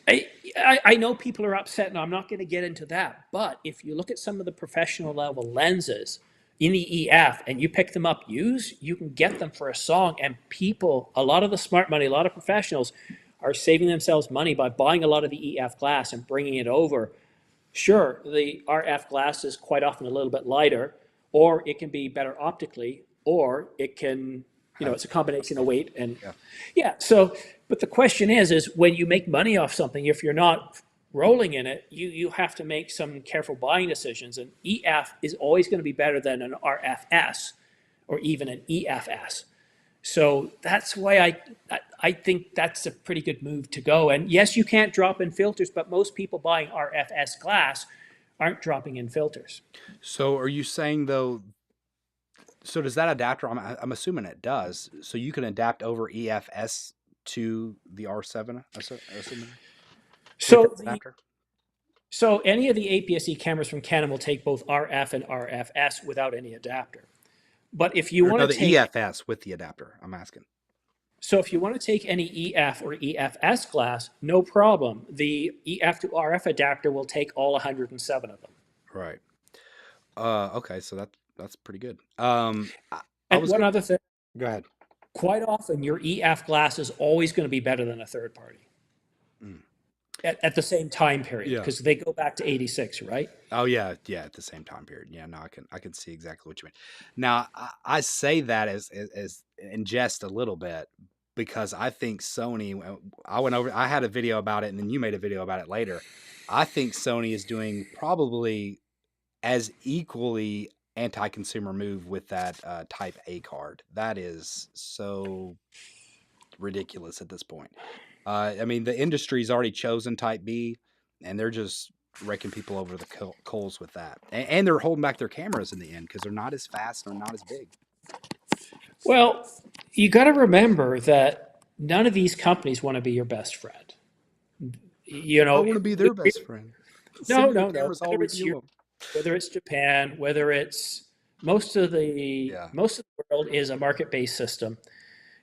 I know people are upset, and I'm not going to get into that, but if you look at some of the professional level lenses in the EF and you pick them up used, you can get them for a song, and people, a lot of the smart money, a lot of professionals are saving themselves money by buying a lot of the EF glass and bringing it over. Sure, the RF glass is quite often a little bit lighter, or it can be better optically, or it can, it's a combination of weight and so, but the question is when you make money off something, if you're not rolling in it, you have to make some careful buying decisions, and EF is always going to be better than an RFS or even an EFS. So that's why I think that's a pretty good move to go. And yes, you can't drop in filters, but most people buying RFS glass aren't dropping in filters. So are you saying though? So does that adapter? I'm assuming it does. So you can adapt over EFS to the R7. Assuming with So that adapter. so any of the APS-C cameras from Canon will take both RF and RFS without any adapter. But if you Or want no, to the take EFS with the adapter. I'm asking. So if you want to take any EF or EFS glass, no problem. The EF to RF adapter will take all 107 of them. Right. Okay. So that's pretty good. I And was one gonna other thing, go ahead. quite often your EF glass is always going to be better than a third party Mm. at the same time period Yeah. because they go back to 86, right? Oh yeah, yeah. At the same time period. Yeah. No, I can see exactly what you mean. Now I say that as in jest a little bit because I think Sony. I had a video about it, and then you made a video about it later. I think Sony is doing probably as equally anti-consumer move with that Type A card. That is so ridiculous at this point. I mean, the industry's already chosen Type B, and they're just raking people over the coals with that. And they're holding back their cameras in the end because they're not as fast or not as big. Well, you got to remember that none of these companies want to be your best friend. You I know, want to be their best friend. Send no, me the no, no. cameras, I'll review them. Whether it's Japan, whether it's most of the world is a market-based system.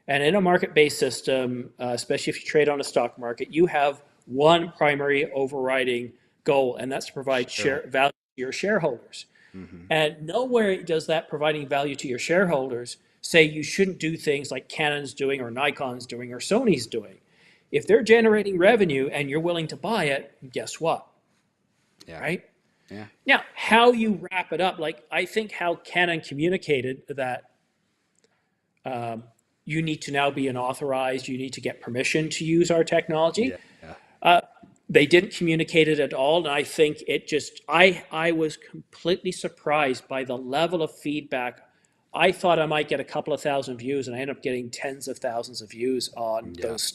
And in a market-based system, especially if you trade on a stock market, you have one primary overriding goal, and that's to provide value to your shareholders. Mm-hmm. And nowhere does that providing value to your shareholders say you shouldn't do things like Canon's doing or Nikon's doing or Sony's doing. If they're generating revenue and you're willing to buy it, guess what? Yeah. Right? Yeah. Now, how you wrap it up, like I think how Canon communicated that you need to now be an authorized, you need to get permission to use our technology. Yeah. They didn't communicate it at all, and I think it just, I was completely surprised by the level of feedback. I thought I might get a couple of thousand views, and I ended up getting tens of thousands of views on those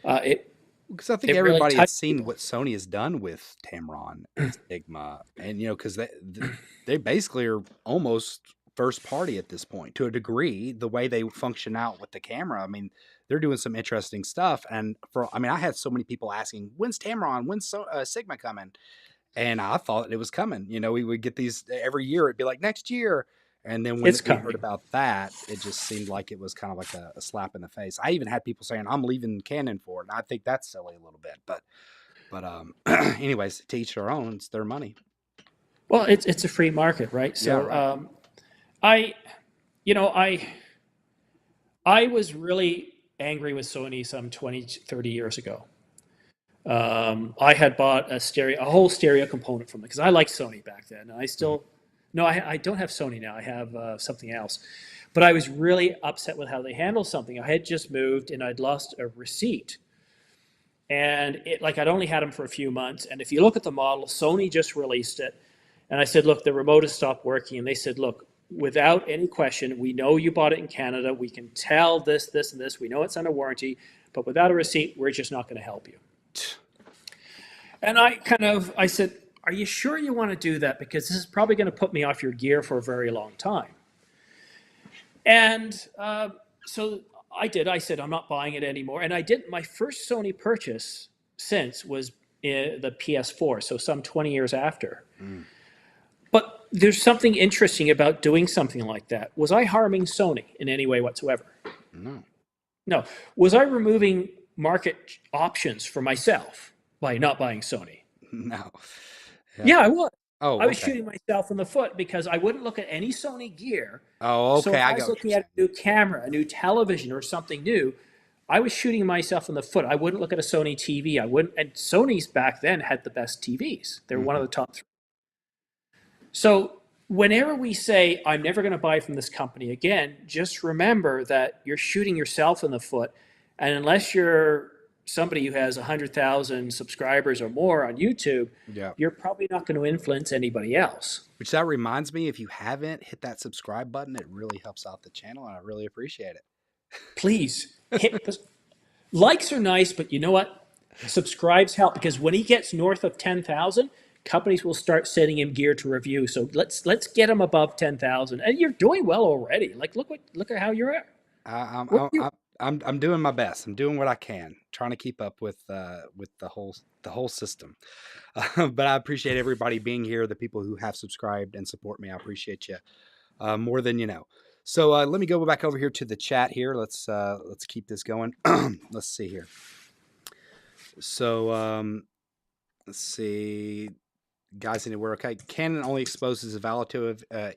stories. Because I think everybody has seen what Sony has done with Tamron and Sigma, and because they basically are almost first party at this point to a degree. The way they function out with the camera, I mean, they're doing some interesting stuff. And I had so many people asking, "When's Tamron? When's Sigma coming?" And I thought it was coming. We would get these every year. It'd be like next year. And then when we heard about that, it just seemed like it was kind of like a slap in the face. I even had people saying, "I'm leaving Canon for it." And I think that's silly a little bit, but anyways, to each their own. It's their money. Well, it's a free market, right? So, right. I was really angry with Sony some 20, 30 years ago. I had bought a whole stereo component from it because I liked Sony back then. And I still, no, I don't have Sony now. I have something else. But I was really upset with how they handled something. I had just moved and I'd lost a receipt. And I'd only had them for a few months. And if you look at the model, Sony just released it. And I said, look, the remote has stopped working. And they said, look, without any question, we know you bought it in Canada. We can tell this, this, and this. We know it's under warranty. But without a receipt, we're just not going to help you. And I said, are you sure you want to do that? Because this is probably going to put me off your gear for a very long time. And so I did. I said, I'm not buying it anymore. And I did. My first Sony purchase since was the PS4, so some 20 years after. Mm. But there's something interesting about doing something like that. Was I harming Sony in any way whatsoever? No. No. Was I removing market options for myself by not buying Sony? No. Yeah, I was. Oh, I was shooting myself in the foot because I wouldn't look at any Sony gear. Oh, okay. So if I was looking at a new camera, a new television, or something new, I was shooting myself in the foot. I wouldn't look at a Sony TV. I wouldn't. And Sony's back then had the best TVs. They were one of the top 3. So whenever we say, I'm never going to buy from this company again, just remember that you're shooting yourself in the foot. And unless you're somebody who has 100,000 subscribers or more on YouTube, Yeah. you're probably not going to influence anybody else. Which that reminds me, if you haven't hit that subscribe button, it really helps out the channel, and I really appreciate it. Please hit the likes are nice, but you know what? Subscribes help because when he gets north of 10,000, companies will start sending him gear to review. So let's get him above 10,000, and you're doing well already. Like look at how you're at. I, I'm, What I'm, you- I'm, I'm doing my best. I'm doing what I can, trying to keep up with the whole system. But I appreciate everybody being here. The people who have subscribed and support me, I appreciate you more than you know. So let me go back over here to the chat here. Let's keep this going. Let's see here. So let's see, guys. Anywhere okay? Canon only exposes evaluative that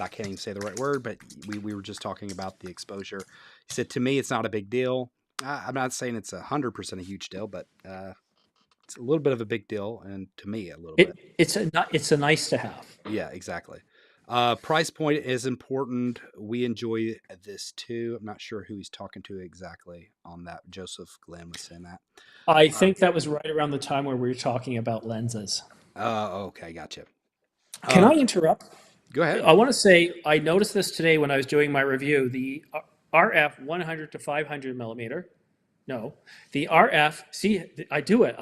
I can't even say the right word, but we were just talking about the exposure. He said, to me, it's not a big deal. I'm not saying it's 100% a huge deal, but it's a little bit of a big deal, and to me, a little bit. it's a nice to have. Yeah, exactly. Price point is important. We enjoy this too. I'm not sure who he's talking to exactly on that. Joseph Glenn was saying that. I think that was right around the time where we were talking about lenses. Okay, gotcha. Can I interrupt? Go ahead. I want to say I noticed this today when I was doing my review. The RF 100 to 500 millimeter. No, the RF. See, I do it.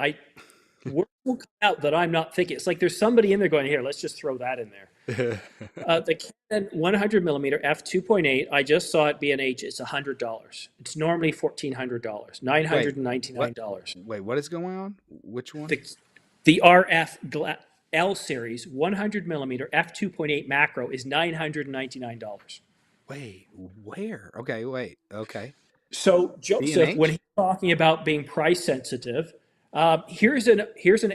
Words will come out that I'm not thinking. It's like there's somebody in there going, here, let's just throw that in there. The Canon 100 millimeter f2.8. I just saw it B&H. It's $100. It's normally $1,400, $999. Wait, what is going on? Which one? The RF L series 100 millimeter f2.8 macro is $999. Wait, where? Okay, wait. Okay. So Joseph, B&H? when he's talking about being price sensitive, here's an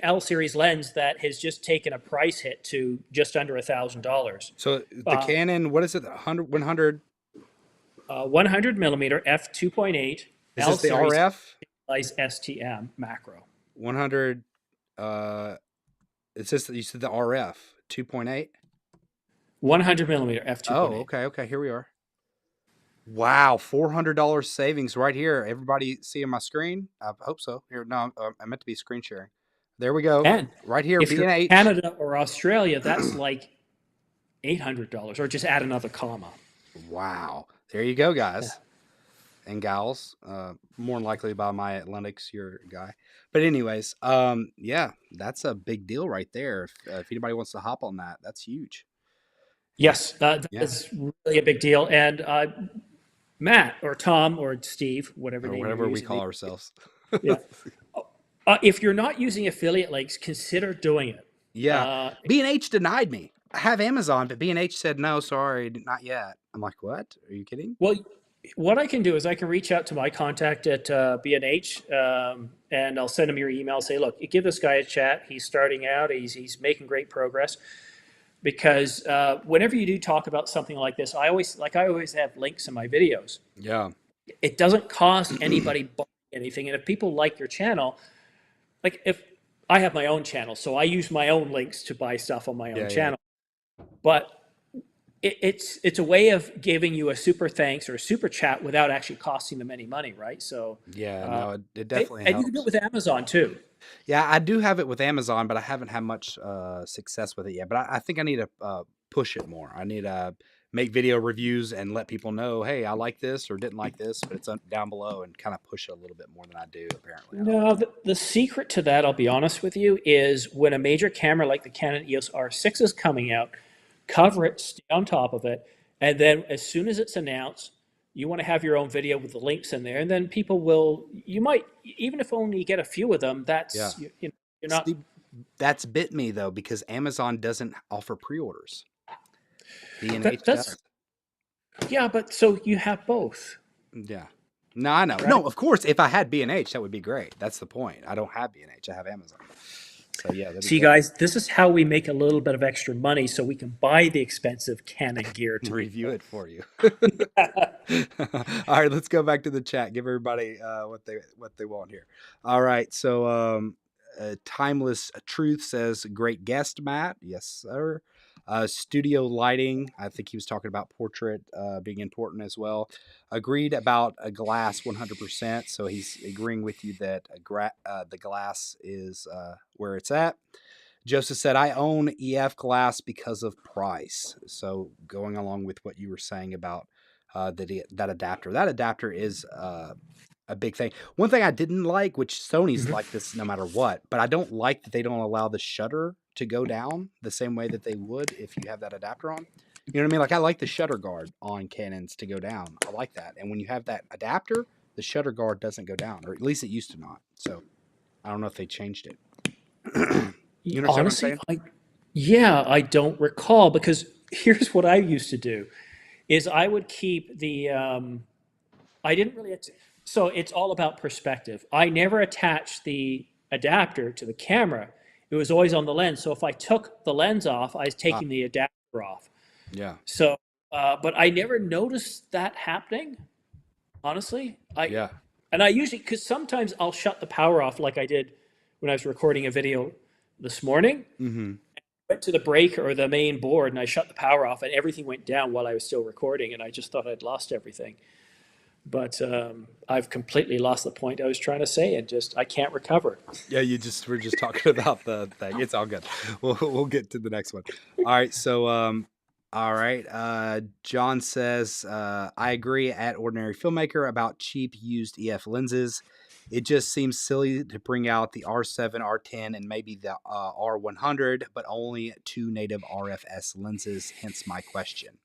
L series lens that has just taken a price hit to just under $1,000. So the Canon, what is it? 100. 100 millimeter f2.8 Is L this the series RF? STM macro. 100. It says that you said the RF 2.8. 100 millimeter f2.8. Oh, okay. Here we are. Wow, $400 savings right here. Everybody seeing my screen? I hope so. Here, no, I meant to be screen sharing. There we go. And right here, if you're B&H. Canada or Australia, that's like $800, or just add another comma. Wow. There you go, guys and gals. More than likely by my Atlantics, your guy. But anyways, yeah, that's a big deal right there. If anybody wants to hop on that, that's huge. Yes, that's really a big deal. And Matt or Tom or Steve, whatever name whatever you're we using, call ourselves. yeah. If you're not using affiliate links, consider doing it. Yeah. B&H denied me. I have Amazon, but B&H said, no, sorry, not yet. I'm like, what? Are you kidding? Well, what I can do is I can reach out to my contact at B&H, and I'll send him your email, say, look, you give this guy a chat. He's starting out. He's making great progress. Because whenever you do talk about something like this, I always have links in my videos. Yeah. It doesn't cost anybody anything. And if people like your channel, like if I have my own channel, so I use my own links to buy stuff on my own channel. But it's a way of giving you a super thanks or a super chat without actually costing them any money, right? So yeah, no, it definitely and helps. you can do it with Amazon too. Yeah, I do have it with Amazon, but I haven't had much success with it yet. But I think I need to push it more. I need to make video reviews and let people know, hey, I like this or didn't like this, but it's down below, and kind of push it a little bit more than I do, apparently. No, the secret to that, I'll be honest with you, is when a major camera like the Canon EOS R6 is coming out, cover it, stay on top of it, and then as soon as it's announced, you want to have your own video with the links in there, and then people will, you might, even if only you get a few of them, that's, you're not. Steve, that's bit me, though, because Amazon doesn't offer pre-orders. B&H does. Yeah, but so you have both. Yeah. No, I know. Right? No, of course, if I had B&H, that would be great. That's the point. I don't have B&H. I have Amazon. So, yeah. See, guys, this is how we make a little bit of extra money so we can buy the expensive Canon gear to review it for you. All right, let's go back to the chat. Give everybody what they want here. All right, so Timeless Truth says, great guest, Matt. Yes, sir. Studio lighting. I think he was talking about portrait being important as well. Agreed about a glass 100%. So he's agreeing with you that the glass is where it's at. Joseph said, I own EF glass because of price. So going along with what you were saying about that adapter. That adapter is a big thing. One thing I didn't like, which Sony's like this no matter what, but I don't like that they don't allow the shutter to go down the same way that they would if you have that adapter on. You know what I mean? Like I like the shutter guard on Canons to go down. I like that. And when you have that adapter, the shutter guard doesn't go down, or at least it used to not. So I don't know if they changed it. You understand Honestly, what I'm saying? I don't recall, because here's what I used to do is I would keep the I didn't really so it's all about perspective. I never attached the adapter to the camera. It was always on the lens. So if I took the lens off, I was Ah, taking the adapter off. yeah, So but I never noticed that happening, honestly. yeah. I usually, because sometimes I'll shut the power off like I did when I was recording a video this morning. Mm-hmm. Went to the breaker or the main board and I shut the power off and everything went down while I was still recording, and I just thought I'd lost everything. But I've completely lost the point I was trying to say, and just I can't recover. Yeah, we're just talking about the thing. It's all good. We'll get to the next one. All right, so all right. John says I agree at Ordinary Filmmaker about cheap used EF lenses. It just seems silly to bring out the R7, R10, and maybe the R100, but only 2 native RFS lenses. Hence my question.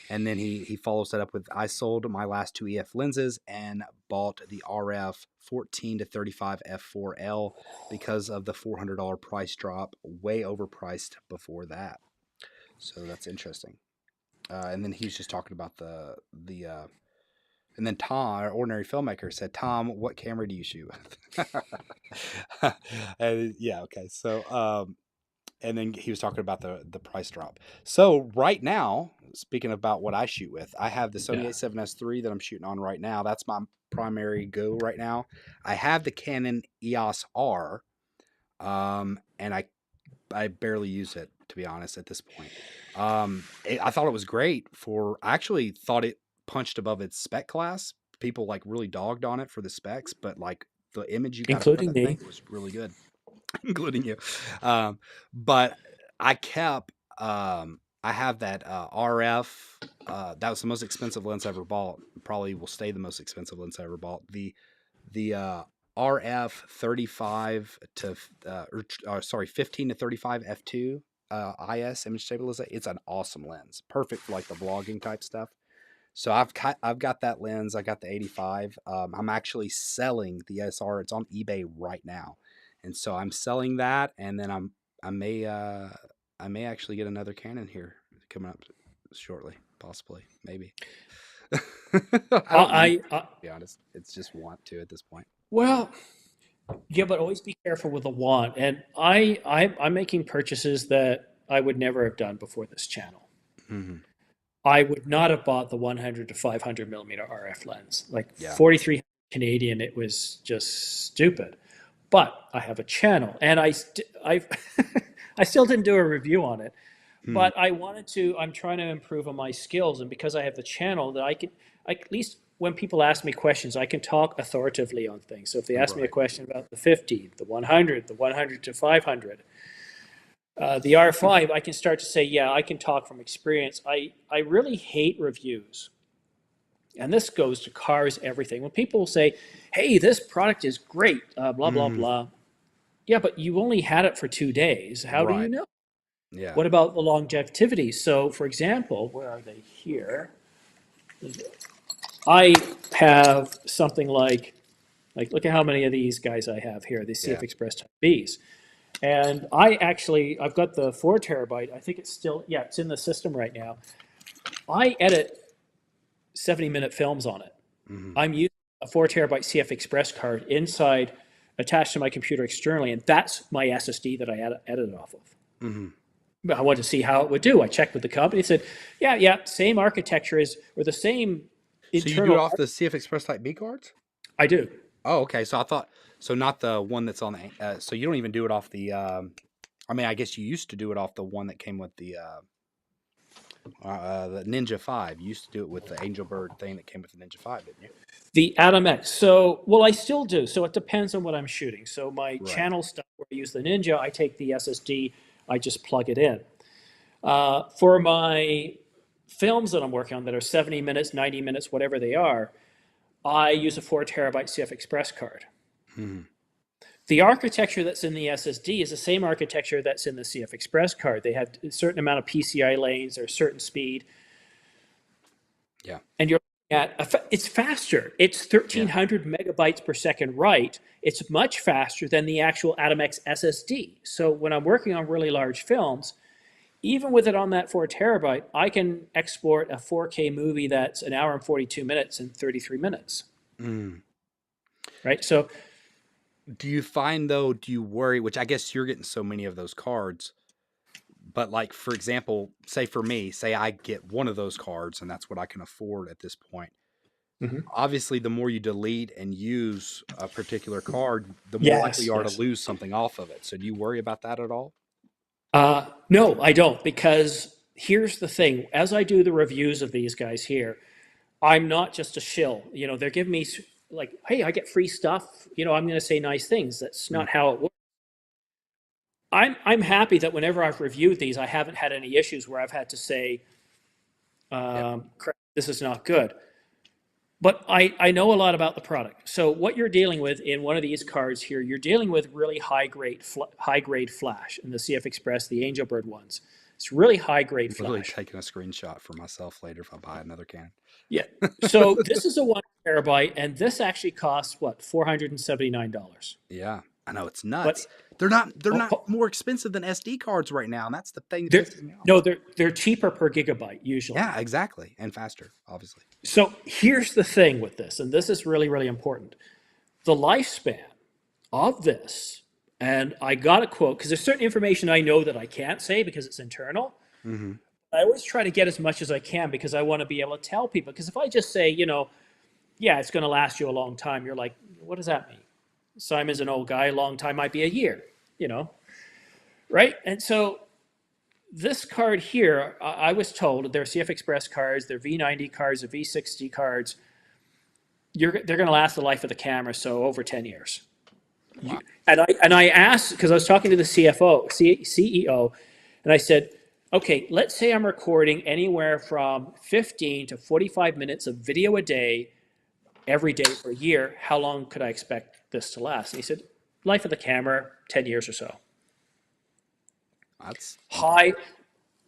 And then he follows that up with, I sold my last 2 EF lenses and bought the RF 14 to 35 f4L because of the $400 price drop, way overpriced before that. So that's interesting. And then he's just talking about and then Tom, our Ordinary Filmmaker, said, Tom, what camera do you shoot with? Yeah, okay. So and then he was talking about the price drop. So right now, speaking about what I shoot with, I have the Sony Yeah. A7S III that I'm shooting on right now. That's my primary go right now. I have the Canon EOS R, and I barely use it, to be honest, at this point. I thought it was great I actually thought it punched above its spec class. People like really dogged on it for the specs, but like the image you got out of Including that thing me. was really good. Including you. But I kept, I have that RF. That was the most expensive lens I ever bought. Probably will stay the most expensive lens I ever bought. The RF 35 to, sorry, 15 to 35 f2 IS image stabilization. It's an awesome lens, perfect for like the vlogging type stuff. So I've got that lens. I got the 85. I'm actually selling the SR. It's on eBay right now, and so I'm selling that. And then I may actually get another Canon here coming up shortly, possibly, maybe. I don't need to be honest. It's just want to at this point. Well, yeah, but always be careful with the want. And I'm making purchases that I would never have done before this channel. Mm-hmm. I would not have bought the 100 to 500 millimeter RF lens. Like Yeah. 43 Canadian, it was just stupid. But I have a channel, and I I still didn't do a review on it. Hmm. But I wanted to. I'm trying to improve on my skills, and because I have the channel, that at least when people ask me questions, I can talk authoritatively on things. So if they ask me a Right. question about the 50, the 100, the 100 to 500, the R5, I can start to say, yeah, I can talk from experience. I really hate reviews. And this goes to cars, everything. When people say, hey, this product is great, blah, blah, Mm-hmm. blah. Yeah, but you only had it for 2 days. How do you Right. know? Yeah. What about the longevity? So, for example, where are they here? I have something look at how many of these guys I have here, the Yeah. CF Express Type Bs. And I've got the 4 terabyte. I think it's still, yeah, it's in the system right now. I edit 70-minute films on it. Mm-hmm. I'm using a 4 terabyte CF Express card inside, attached to my computer externally, and that's my SSD that I edit off of. Mm-hmm. I wanted to see how it would do. I checked with the company. It said, yeah, same architecture or the same So you do it internal. off the CF Express Type B cards? I do. Oh, okay. So I thought not the one that's on the. So you don't even do it off the. I mean, I guess you used to do it off the one that came with the The Ninja 5. You used to do it with the Angel Bird thing that came with the Ninja 5, didn't you? The Atom X. So, well, I still do. So it depends on what I'm shooting. So my Right. channel stuff where I use the Ninja, I take the SSD, I just plug it in. For my films that I'm working on that are 70 minutes, 90 minutes, whatever they are, I use a 4 terabyte CF Express card. Hmm. The architecture that's in the SSD is the same architecture that's in the CF Express card. They have a certain amount of PCI lanes or a certain speed. Yeah. And you're it's faster. It's Yeah. 1,300 megabytes per second write. It's much faster than the actual Atom X SSD. So when I'm working on really large films, even with it on that 4 terabyte, I can export a 4K movie that's an hour and 42 minutes in 33 minutes. Mm. Right? So Do you find though, do you worry, which I guess you're getting so many of those cards, but like, for example, say for me, say I get one of those cards and that's what I can afford at this point. mhm. Obviously, the more you delete and use a particular card, the more likely Yes, you are to yes. lose something off of it. So do you worry about that at all? No, I don't, because here's the thing. As I do the reviews of these guys here, I'm not just a shill. You know, they're giving me like, hey, I get free stuff. You know, I'm going to say nice things. That's Mm. not how it works. I'm happy that whenever I've reviewed these, I haven't had any issues where I've had to say, Yep. crap, this is not good. But I know a lot about the product. So what you're dealing with in one of these cards here, you're dealing with really high grade flash in the CF Express, the Angel Bird ones. It's really high grade I'm literally flash. taking a screenshot for myself later if I buy another can. Yeah. So this is a 1 terabyte, and this actually costs what, $479. Yeah, I know it's But nuts. They're oh, not more expensive than SD cards right now, and that's the thing that they're pisses me off. no, they're cheaper per gigabyte usually. Yeah, exactly, and faster, obviously. So here's the thing with this, and this is really, really important. The lifespan of this, and I got a quote because there's certain information I know that I can't say because it's internal. Mm-hmm. I always try to get as much as I can because I want to be able to tell people. Because if I just say, you know, yeah, it's going to last you a long time, you're like, what does that mean? Simon's an old guy, a long time might be a year, you know, right? And so this card here, I was told they're CF Express cards, they're V90 cards, they're V60 cards. They're going to last the life of the camera, so over 10 years. Wow. And I asked, because I was talking to the CEO, and I said, okay, let's say I'm recording anywhere from 15 to 45 minutes of video a day, every day for a year. How long could I expect this to last? And he said, life of the camera, 10 years or so. That's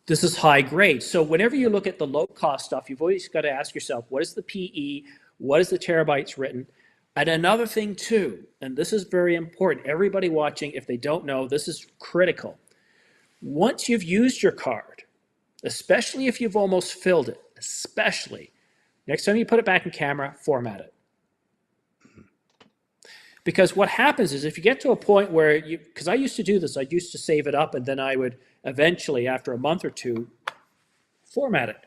This is high grade. So whenever you look at the low cost stuff, you've always got to ask yourself, what is the PE? What is the terabytes written? And another thing too, and this is very important, everybody watching, if they don't know, this is critical. Once you've used your card, especially if you've almost filled it, especially, next time you put it back in camera, format it. Because what happens is if you get to a point where you, because I used to do this, I used to save it up and then I would eventually, after a month or two, format it.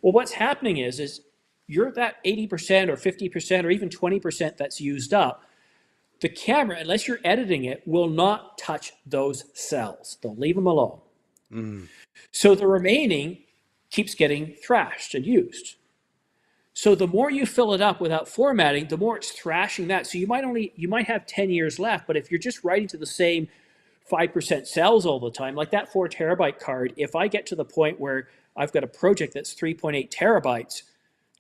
Well, what's happening is you're that 80% or 50% or even 20% that's used up. The camera, unless you're editing it, will not touch those cells. They'll leave them alone. mm, So the remaining keeps getting thrashed and used. So the more you fill it up without formatting, the more it's thrashing that. So you might have 10 years left, but if you're just writing to the same 5% cells all the time, like that 4 terabyte card, if I get to the point where I've got a project that's 3.8 terabytes,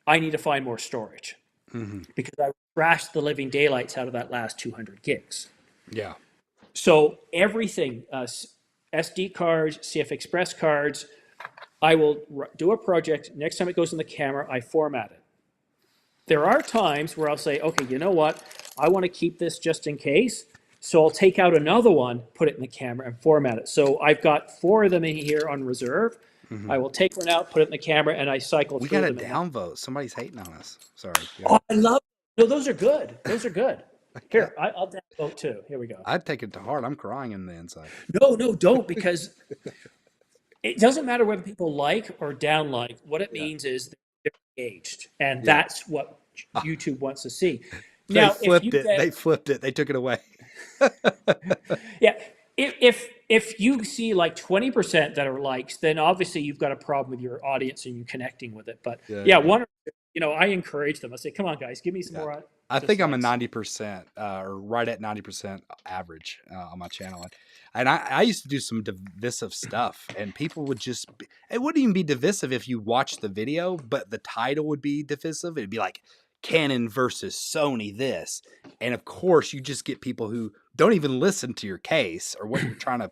I need to find more storage mm-hmm. because I thrashed the living daylights out of that last 200 gigs. Yeah. So everything, SD cards, CF Express cards, I will do a project. Next time it goes in the camera, I format it. There are times where I'll say, okay, you know what? I want to keep this just in case. So I'll take out another one, put it in the camera, and format it. So I've got 4 of them in here on reserve. Mm-hmm. I will take one out, put it in the camera, and I cycle We through got a them. downvote. Somebody's hating on us. Sorry. Oh, I love. No, those are good. Those are good. Here, I'll downvote too. Here we go. I'd take it to heart. I'm crying in the inside. No, don't, because it doesn't matter whether people like or downlike. What it means is they're engaged, and that's what YouTube wants to see. Now, They flipped it. They took it away. yeah, if if you see like 20% that are likes, then obviously you've got a problem with your audience and you connecting with it. But Yeah, yeah, yeah, one, I encourage them. I say, come on, guys, give me some yeah. more I think I'm a dislikes. 90% or right at 90% average on my channel. And I used to do some divisive stuff, and people would just, it wouldn't even be divisive if you watched the video, but the title would be divisive. It'd be like Canon versus Sony this. And of course, you just get people who don't even listen to your case or what you're trying to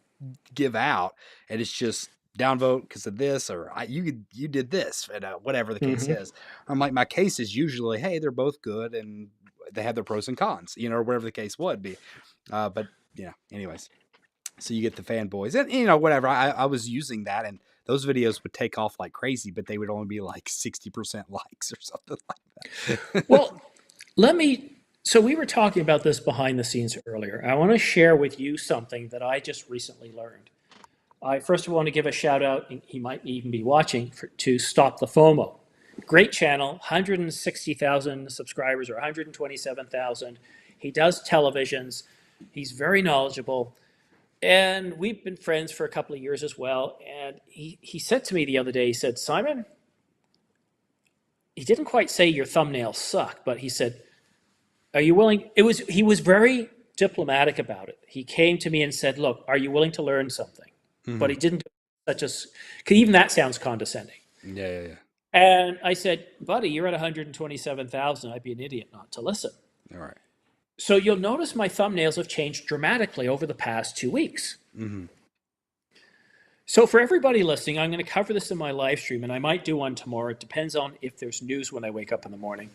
give out. And it's just downvote because of this, or you did this, and whatever the case Mm-hmm. is. I'm like, my case is usually, hey, they're both good and they have their pros and cons, or whatever the case would be. But anyways, so you get the fanboys and whatever. I was using that, and those videos would take off like crazy, but they would only be like 60% likes or something like that. Well, so we were talking about this behind the scenes earlier. I want to share with you something that I just recently learned. I first of all want to give a shout out, he might even be watching, to Stop the FOMO. Great channel, 160,000 subscribers or 127,000. He does televisions. He's very knowledgeable. And we've been friends for a couple of years as well. And he said to me the other day, he said, Simon, he didn't quite say your thumbnails suck, but he said, are you willing? He was very diplomatic about it. He came to me and said, look, are you willing to learn something? But he didn't do such as, because even that sounds condescending. Yeah. And I said, buddy, you're at 127,000. I'd be an idiot not to listen. All right. So you'll notice my thumbnails have changed dramatically over the past 2 weeks. Mm-hmm. So for everybody listening, I'm going to cover this in my live stream, and I might do one tomorrow. It depends on if there's news when I wake up in the morning.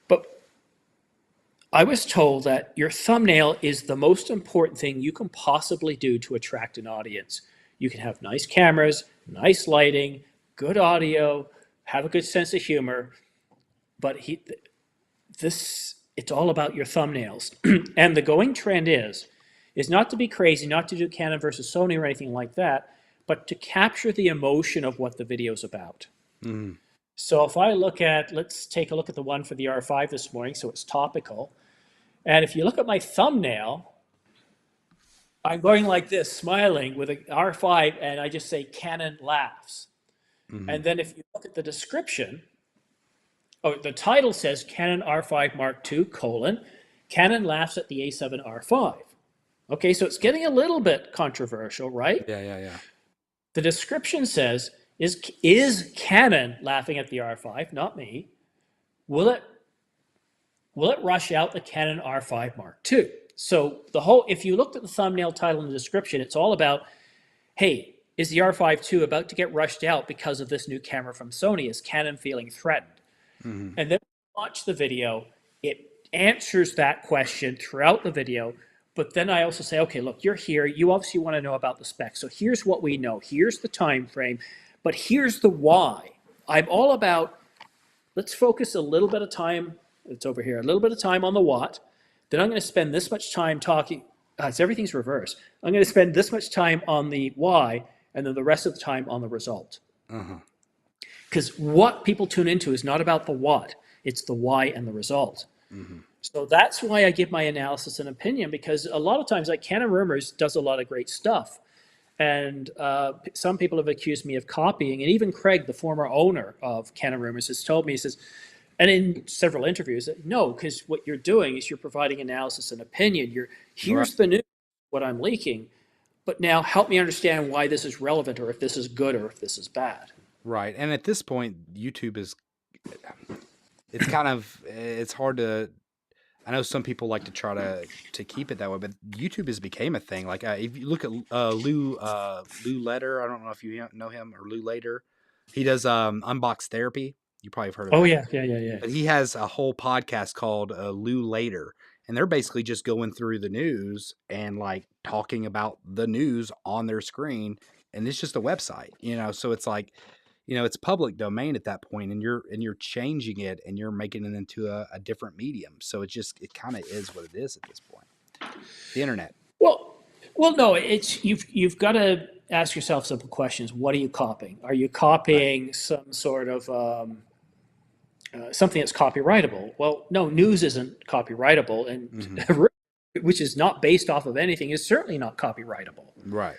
But I was told that your thumbnail is the most important thing you can possibly do to attract an audience. You can have nice cameras, nice lighting, good audio, have a good sense of humor, but it's all about your thumbnails. And the going trend is not to be crazy, not to do Canon versus Sony or anything like that, but to capture the emotion of what the video's about. Mm-hmm. So if I let's take a look at the one for the R5 this morning, so it's topical. And if you look at my thumbnail, I'm going like this, smiling with an R5, and I just say Canon laughs. Mm-hmm. And then if you look at the description, the title says Canon R5 Mark II, Canon laughs at the A7 R5. Okay, so it's getting a little bit controversial, right? Yeah. The description says, is Canon laughing at the R5? Not me. Will it rush out the Canon R5 Mark II? So if you looked at the thumbnail, title, and the description, it's all about, hey, is the R5 II about to get rushed out because of this new camera from Sony? Is Canon feeling threatened? Mm-hmm. And then watch the video. It answers that question throughout the video. But then I also say, okay, look, you're here. You obviously want to know about the specs. So here's what we know. Here's the time frame. But here's the why. I'm all about, let's focus a little bit of time. It's over here. A little bit of time on the what. Then I'm going to spend this much time talking. So everything's reversed. I'm going to spend this much time on the why, and then the rest of the time on the result. Because what people tune into is not about the what. It's the why and the result. Mm-hmm. So that's why I give my analysis and opinion, because a lot of times, like Canon Rumors does a lot of great stuff. And some people have accused me of copying. And even Craig, the former owner of Canon Rumors, has told me, he says, and in several interviews, no, because what you're doing is you're providing analysis and opinion. Here's the news, what I'm leaking, but now help me understand why this is relevant, or if this is good, or if this is bad. Right. And at this point, YouTube it's hard to, I know some people like to try to keep it that way, but YouTube has became a thing. Like if you look at Lou Letter, I don't know if you know him, or Lou Later. He does Unbox Therapy. You probably have heard of Oh, that. yeah. But he has a whole podcast called Lou Later, and they're basically just going through the news and like talking about the news on their screen, and it's just a website, So it's like, it's public domain at that point, and you're changing it, and you're making it into a different medium. So it kind of is what it is at this point. The internet. Well, no. It's you've got to ask yourself simple questions. What are you copying? Are you copying some sort of something that's copyrightable? Well, no, news isn't copyrightable, and which is not based off of anything, is certainly not copyrightable. Right.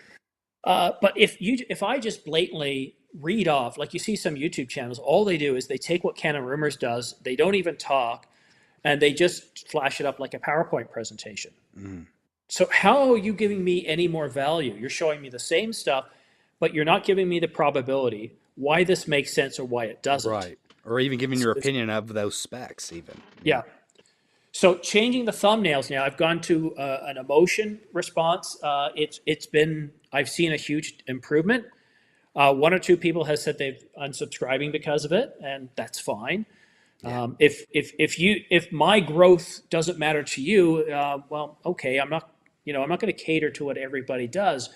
But if I just blatantly read off, like you see some YouTube channels, all they do is they take what Canon Rumors does, they don't even talk, and they just flash it up like a PowerPoint presentation. Mm. So how are you giving me any more value? You're showing me the same stuff, but you're not giving me the probability why this makes sense or why it doesn't. Right. Or even giving your opinion of those specs, even. Yeah. So changing the thumbnails now, I've gone to an emotion response. It's been, I've seen a huge improvement. One or two people have said they've unsubscribing because of it, and that's fine. Yeah. If my growth doesn't matter to you, well, okay, I'm not going to cater to what everybody does.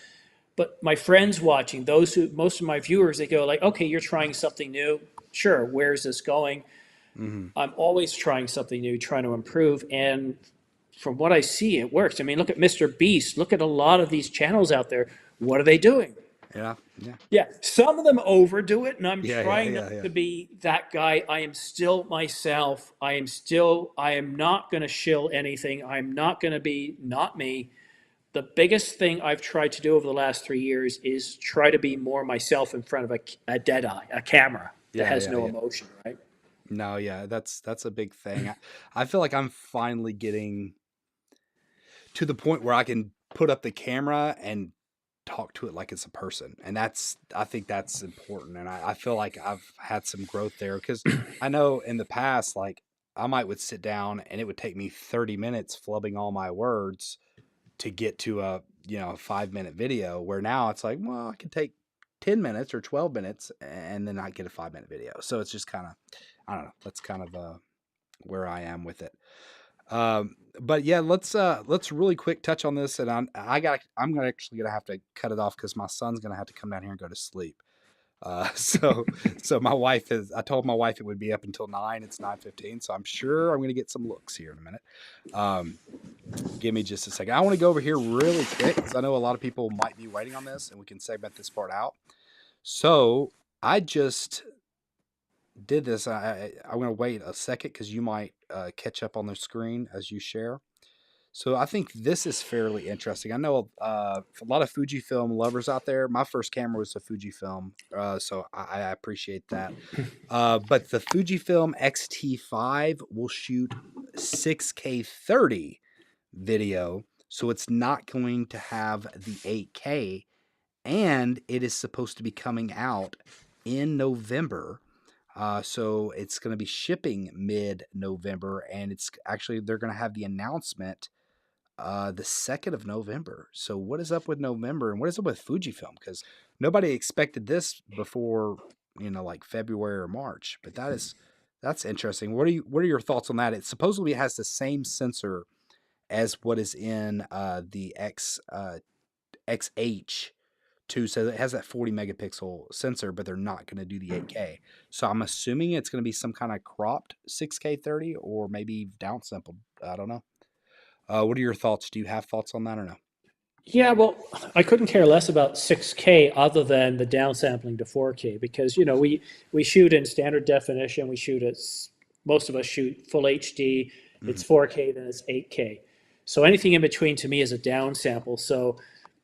But my friends watching, most of my viewers, they go like, okay, you're trying something new. Sure, where's this going? Mm-hmm. I'm always trying something new, trying to improve. And from what I see, it works. I mean, look at Mr. Beast. Look at a lot of these channels out there. What are they doing? Yeah. Yeah. Yeah, some of them overdo it, and I'm Yeah, trying yeah, not yeah. to be that guy. I am still myself. I am not going to shill anything. I'm not going to be not me. The biggest thing I've tried to do over the last 3 years is try to be more myself in front of a dead eye, a camera that Yeah, has yeah, no yeah. emotion, right? No, yeah, that's a big thing. I feel like I'm finally getting to the point where I can put up the camera and talk to it like it's a person. And I think that's important. And I feel like I've had some growth there because I know in the past, like would sit down and it would take me 30 minutes flubbing all my words to get to a 5-minute video, where now it's like, well, I can take 10 minutes or 12 minutes and then I get a 5-minute video. So it's just kind of, I don't know, that's kind of where I am with it. But yeah, let's really quick touch on this, and I'm actually gonna have to cut it off because my son's gonna have to come down here and go to sleep. So I told my wife it would be up until 9. It's 9:15, so I'm sure I'm gonna get some looks here in a minute. Give me just a second. I want to go over here really quick because I know a lot of people might be waiting on this, and we can segment this part out. So I just did this. I'm going to wait a second because you might catch up on the screen as you share. So I think this is fairly interesting. I know a lot of Fujifilm lovers out there. My first camera was a Fujifilm, so I appreciate that. But the Fujifilm X-T5 will shoot 6K 30 video, so it's not going to have the 8K, and it is supposed to be coming out in November. So it's going to be shipping mid-November, and they're going to have the announcement the 2nd of November. So what is up with November, and what is up with Fujifilm? Because nobody expected this before, like February or March. But that's interesting. What are your thoughts on that? It supposedly has the same sensor as what is in the XH2, so it has that 40 megapixel sensor, but they're not going to do the 8K. So I'm assuming it's going to be some kind of cropped 6K 30 or maybe downsampled. I don't know. What are your thoughts? Do you have thoughts on that or no? Yeah, well, I couldn't care less about 6K other than the downsampling to 4K because we shoot in standard definition. Most of us shoot full HD. It's 4K, then it's 8K. So anything in between to me is a downsample. So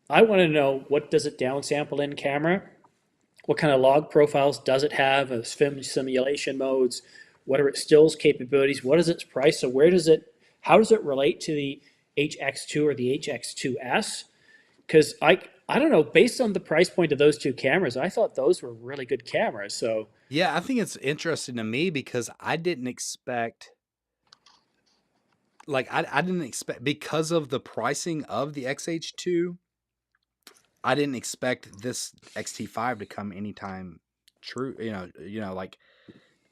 I want to know, what does it downsample in camera? What kind of log profiles does it have? Film simulation modes? What are its stills capabilities? What is its price? So how does it relate to the HX2 or the HX2S? Because I don't know, based on the price point of those two cameras, I thought those were really good cameras. So yeah, I think it's interesting to me because I didn't expect, because of the pricing of the XH2, I didn't expect this XT5 to come anytime like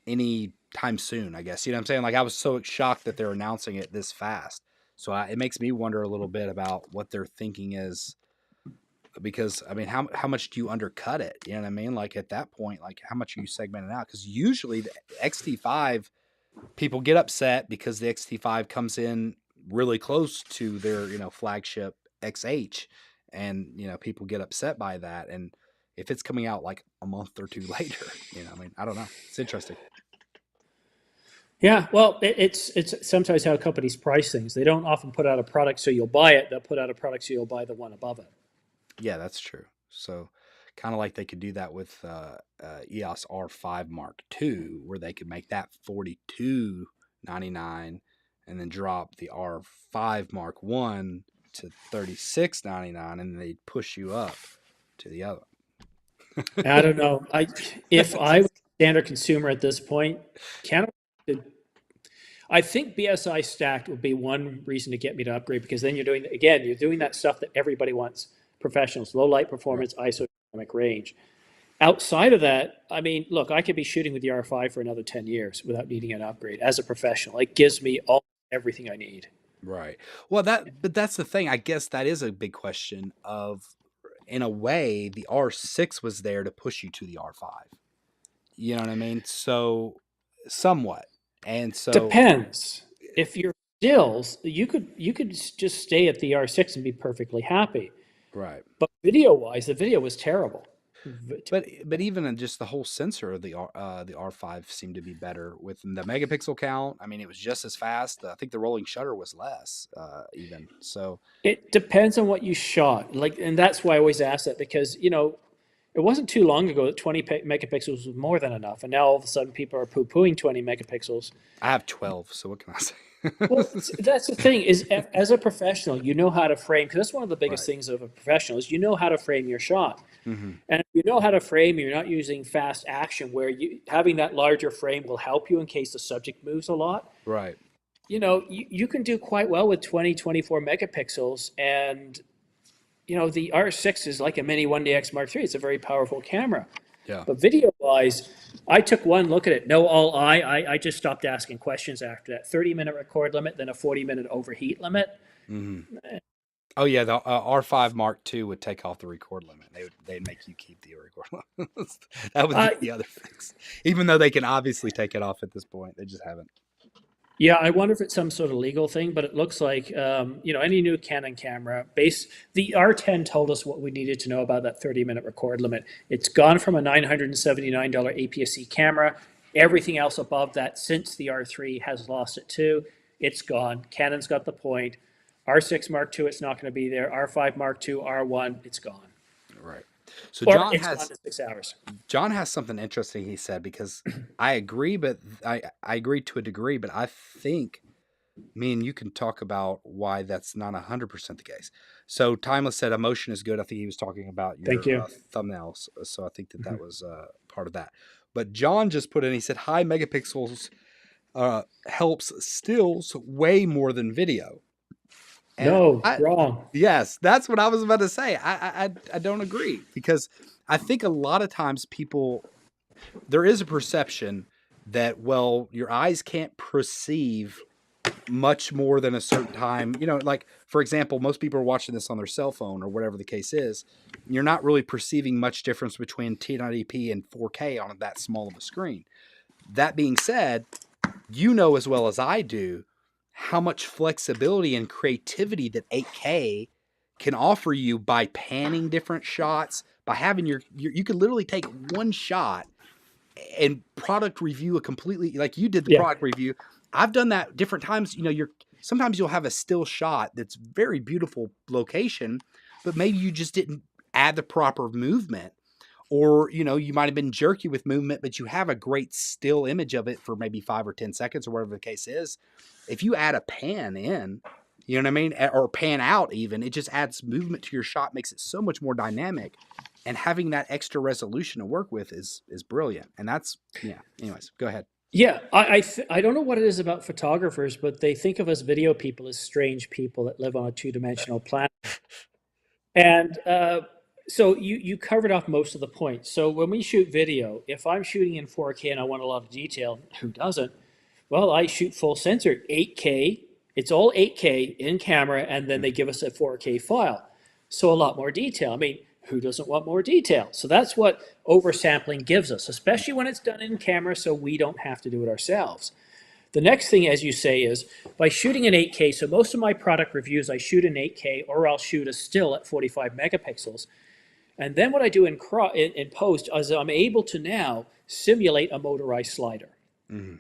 any time soon, I guess. You know what I'm saying? Like, I was so shocked that they're announcing it this fast. So it makes me wonder a little bit about what their thinking is, because I mean, how much do you undercut it? You know what I mean? Like, at that point, like, how much are you segmenting out? Because usually the XT5, people get upset because the XT5 comes in really close to their, flagship XH, and, people get upset by that. And if it's coming out like a month or two later, I mean, I don't know. It's interesting. Yeah, well, it's sometimes how companies price things. They don't often put out a product so you'll buy it. They'll put out a product so you'll buy the one above it. Yeah, that's true. So, kind of like they could do that with EOS R5 Mark II, where they could make that 42.99, and then drop the R5 Mark I to 36.99, and they'd push you up to the other. I don't know. If I was a standard consumer at this point, Canon, I think BSI stacked would be one reason to get me to upgrade because then you're doing that stuff that everybody wants. Professionals, low light Right. performance, isodynamic range. Outside of that, I mean, look, I could be shooting with the R5 for another 10 years without needing an upgrade as a professional. It gives me everything I need. Right. Well, but that's the thing. I guess that is a big question of, in a way, the R6 was there to push you to the R5. You know what I mean? So, somewhat. And so, Depends. If you're stills, you could just stay at the R6 and be perfectly happy. right. But video wise, the video was terrible. But even in just the whole sensor of the R5 seemed to be better with the megapixel count. I mean, it was just as fast. I think the rolling shutter was less, even. So, It depends on what you shot. Like, and that's why I always ask that because, it wasn't too long ago that 20 megapixels was more than enough. And now all of a sudden people are poo-pooing 20 megapixels. I have 12. So what can I say? Well, that's the thing is as a professional, you know how to frame, because that's one of the biggest Right. things of a professional is you know how to frame your shot. Hmm. And if you know how to frame, you're not using fast action where having that larger frame will help you in case the subject moves a lot. Right. You can do quite well with 20, 24 megapixels. And, the R6 is like a mini 1DX Mark III. It's a very powerful camera. Yeah. But video wise, I took one look at it. No all I just stopped asking questions after that. 30-minute record limit, then a 40-minute overheat limit. Hmm. Oh yeah, the R5 Mark II would take off the record limit. They'd make you keep the record limit. That would Uh, be the other fix. Even though they can obviously take it off at this point, they just haven't. yeah, I wonder if it's some sort of legal thing, but it looks like, any new Canon camera, the R10 told us what we needed to know about that 30-minute record limit. It's gone from a $979 APS-C camera. Everything else above that since the R3 has lost it too. It's gone. Canon's got the point. R6 Mark II, it's not going to be there. R5 Mark II, R1, it's gone. Right. So Or it's gone in 6 hours. John has something interesting he said, because I agree, but I agree to a degree, but I think me and you can talk about why that's not 100% the case. So Timeless said emotion is good. I think he was talking about Thank your you. thumbnails. So I think that was part of that. But John just put in, he said high megapixels helps stills way more than video. And No, wrong. yes, that's what I was about to say. I don't agree, because I think a lot of times there is a perception that, well, your eyes can't perceive much more than a certain time. Like, for example, most people are watching this on their cell phone or whatever the case is. You're not really perceiving much difference between 1080p and 4K on that small of a screen. That being said, as well as I do how much flexibility and creativity that 8K can offer you by panning different shots, by having you could literally take one shot and product review a completely, like you did the Yeah. product review. I've done that different times. Sometimes you'll have a still shot that's very beautiful location, but maybe you just didn't add the proper movement, or you might have been jerky with movement, but you have a great still image of it for maybe 5 or 10 seconds or whatever the case is. If you add a pan in, you know what I mean, or pan out, even, it just adds movement to your shot, makes it so much more dynamic. And having that extra resolution to work with is brilliant. And that's, yeah. Anyways, go ahead. Yeah, I don't know what it is about photographers, but they think of us video people as strange people that live on a two-dimensional planet. And so you covered off most of the points. So when we shoot video, if I'm shooting in 4K and I want a lot of detail, who doesn't? Well, I shoot full sensor, 8K. It's all 8K in camera, and then they give us a 4K file. So a lot more detail. I mean, who doesn't want more detail? So that's what oversampling gives us, especially when it's done in camera, so we don't have to do it ourselves. The next thing, as you say, is by shooting in 8K, so most of my product reviews, I shoot in 8K, or I'll shoot a still at 45 megapixels. And then what I do in post is I'm able to now simulate a motorized slider. Mm-hmm.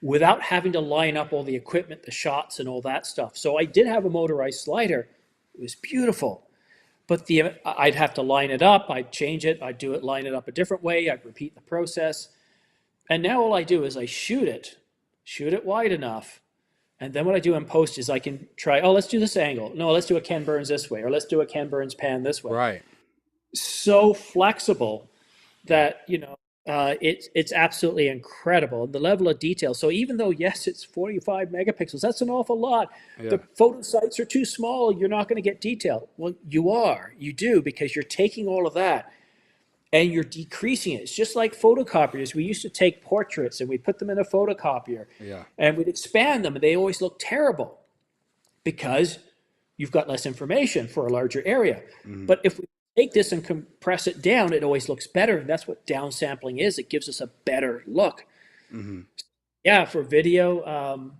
without having to line up all the equipment, the shots, and all that stuff. So I did have a motorized slider. It was beautiful. But I'd have to line it up, I'd change it, I'd do it, line it up a different way, I'd repeat the process. And now all I do is I shoot it wide enough. And then what I do in post is I can try, oh, let's do this angle. No, let's do a Ken Burns this way, or let's do a Ken Burns pan this way. Right. So flexible that, it's absolutely incredible. The level of detail. So even though, yes, it's 45 megapixels, that's an awful lot. Yeah. The photo sites are too small. You're not going to get detail. Well, you do, because you're taking all of that and you're decreasing it. It's just like photocopiers. We used to take portraits and we'd put them in a photocopier, and we'd expand them, and they always look terrible because you've got less information for a larger area. But if we take this and compress it down, it always looks better. And that's what downsampling is. It gives us a better look. Yeah, for video,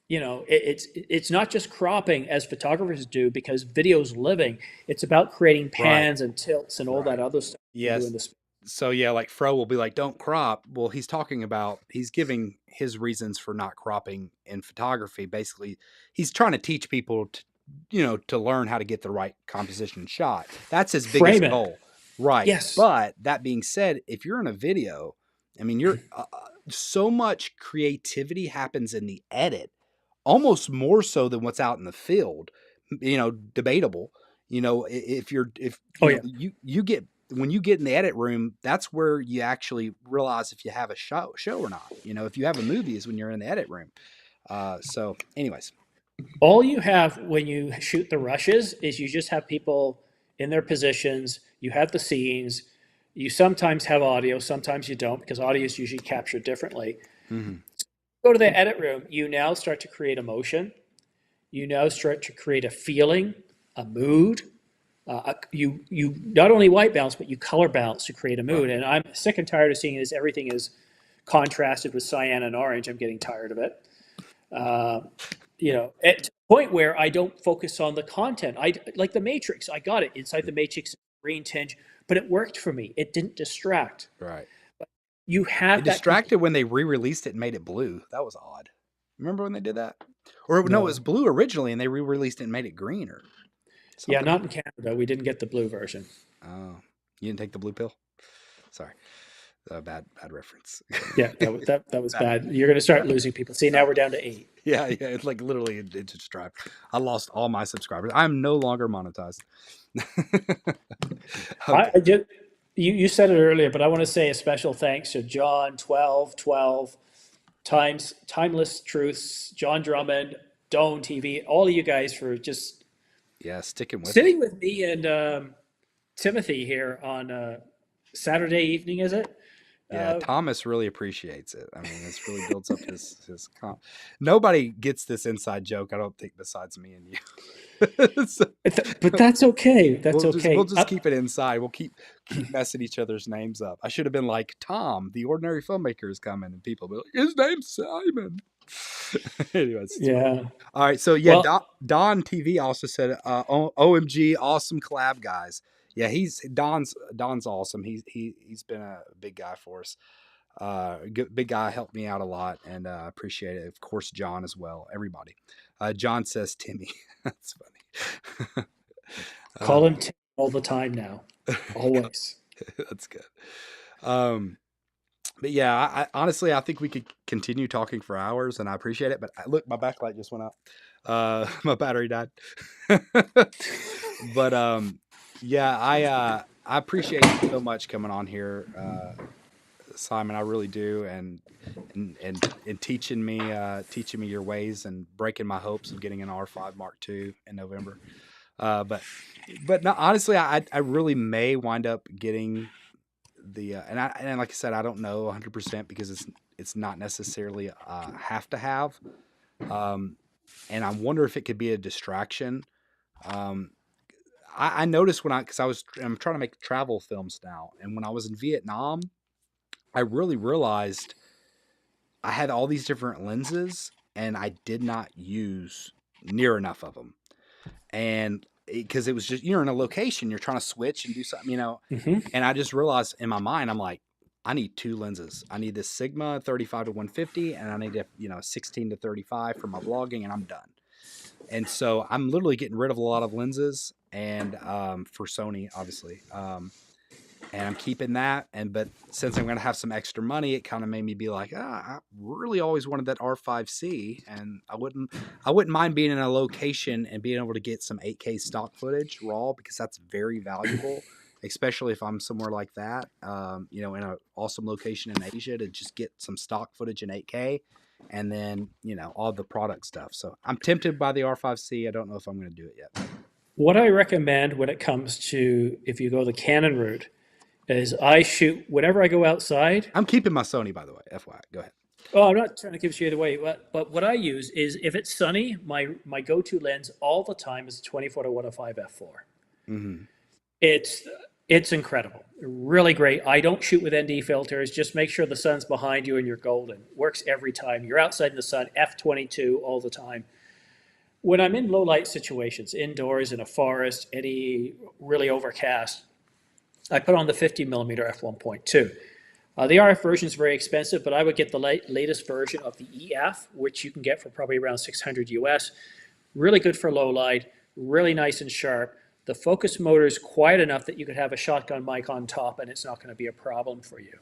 it's not just cropping as photographers do, because video's living. It's about creating pans and tilts and all that other stuff. Yes. So yeah, like Fro will be like, don't crop. Well, he's giving his reasons for not cropping in photography. Basically, he's trying to teach people to learn how to get the right composition shot. That's his biggest goal. Right. Yes. But that being said, if you're in a video, I mean, you're so much creativity happens in the edit, almost more so than what's out in the field. Debatable. You get, when you get in the edit room, that's where you actually realize if you have a show or not. If you have a movie is when you're in the edit room. So anyways. All you have when you shoot the rushes is you just have people in their positions. You have the scenes. You sometimes have audio, sometimes you don't, because audio is usually captured differently. Go to the edit room. You now start to create emotion. You now start to create a feeling, a mood. You not only white balance, but you color balance to create a mood. And I'm sick and tired of seeing it as everything is contrasted with cyan and orange. I'm getting tired of it. At the point where I don't focus on the content. Like the Matrix, I got it. Inside the Matrix, green tinge, but it worked for me. It didn't distract. Right. But you have it distracted when they re-released it and made it blue. That was odd. Remember when they did that? Or no, it was blue originally, and they re-released it and made it green or something. Yeah, not in Canada. We didn't get the blue version. Oh, you didn't take the blue pill? Sorry. Bad reference. Yeah, that was bad. You're going to start losing people. See, now we're down to 8. Yeah, it's like literally it just dropped. I lost all my subscribers. I'm no longer monetized. Okay. You said it earlier, but I want to say a special thanks to John 1212, Timeless Truths, John Drummond, Doan TV, all of you guys for just sitting with me and Timothy here on Saturday evening, is it? Yeah, Thomas really appreciates it. I mean, this really builds up his comp. Nobody gets this inside joke, I don't think, besides me and you. But that's okay. We'll just keep it inside. We'll keep messing each other's names up. I should have been like, Tom, the Ordinary Filmmaker is coming, and people will be like, his name's Simon. Anyways. Yeah. Funny. All right. So yeah, Don TV also said, OMG, awesome collab, guys. Yeah, Don's awesome. He's been a big guy for us. Big guy, helped me out a lot, and appreciate it. Of course, John as well. Everybody. John says Timmy. That's funny. Call him Tim all the time now. Always. That's good. But yeah, I honestly, I think we could continue talking for hours, and I appreciate it. But look, my backlight just went out. My battery died. But yeah, I appreciate you so much coming on here, Simon. I really do, and teaching me your ways and breaking my hopes of getting an R5 Mark II in November. But no, honestly, I really may wind up getting the and like I said, I don't know 100% because it's not necessarily have to have, and I wonder if it could be a distraction. I noticed because I'm trying to make travel films now, and when I was in Vietnam, I really realized I had all these different lenses, and I did not use near enough of them, and because it was just, you're in a location, you're trying to switch and do something, and I just realized in my mind, I'm like, I need two lenses. I need this Sigma 35 to 150, and I need a 16 to 35 for my vlogging, and I'm done. And so I'm literally getting rid of a lot of lenses, and for Sony, obviously. And I'm keeping that. But since I'm going to have some extra money, it kind of made me be like, I really always wanted that R5C, and I wouldn't mind being in a location and being able to get some 8K stock footage raw, because that's very valuable, especially if I'm somewhere like that, in an awesome location in Asia, to just get some stock footage in 8K, and then all the product stuff. So I'm tempted by the R5C. I don't know if I'm going to do it yet. What I recommend when it comes to, if you go the Canon route, is I shoot whenever I go outside. I'm keeping my Sony, by the way. FYI, go ahead. Oh, I'm not trying to give you either way, but what I use is, if it's sunny, my go-to lens all the time is a 24 to 105 f4. Mm-hmm. It's incredible, really great. I don't shoot with ND filters. Just make sure the sun's behind you and you're golden. Works every time. You're outside in the sun, f22 all the time. When I'm in low light situations, indoors, in a forest, any really overcast, I put on the 50 millimeter f1.2. The RF version is very expensive, but I would get the latest version of the EF, which you can get for probably around 600 US. Really good for low light, really nice and sharp. The focus motor is quiet enough that you could have a shotgun mic on top and it's not going to be a problem for you.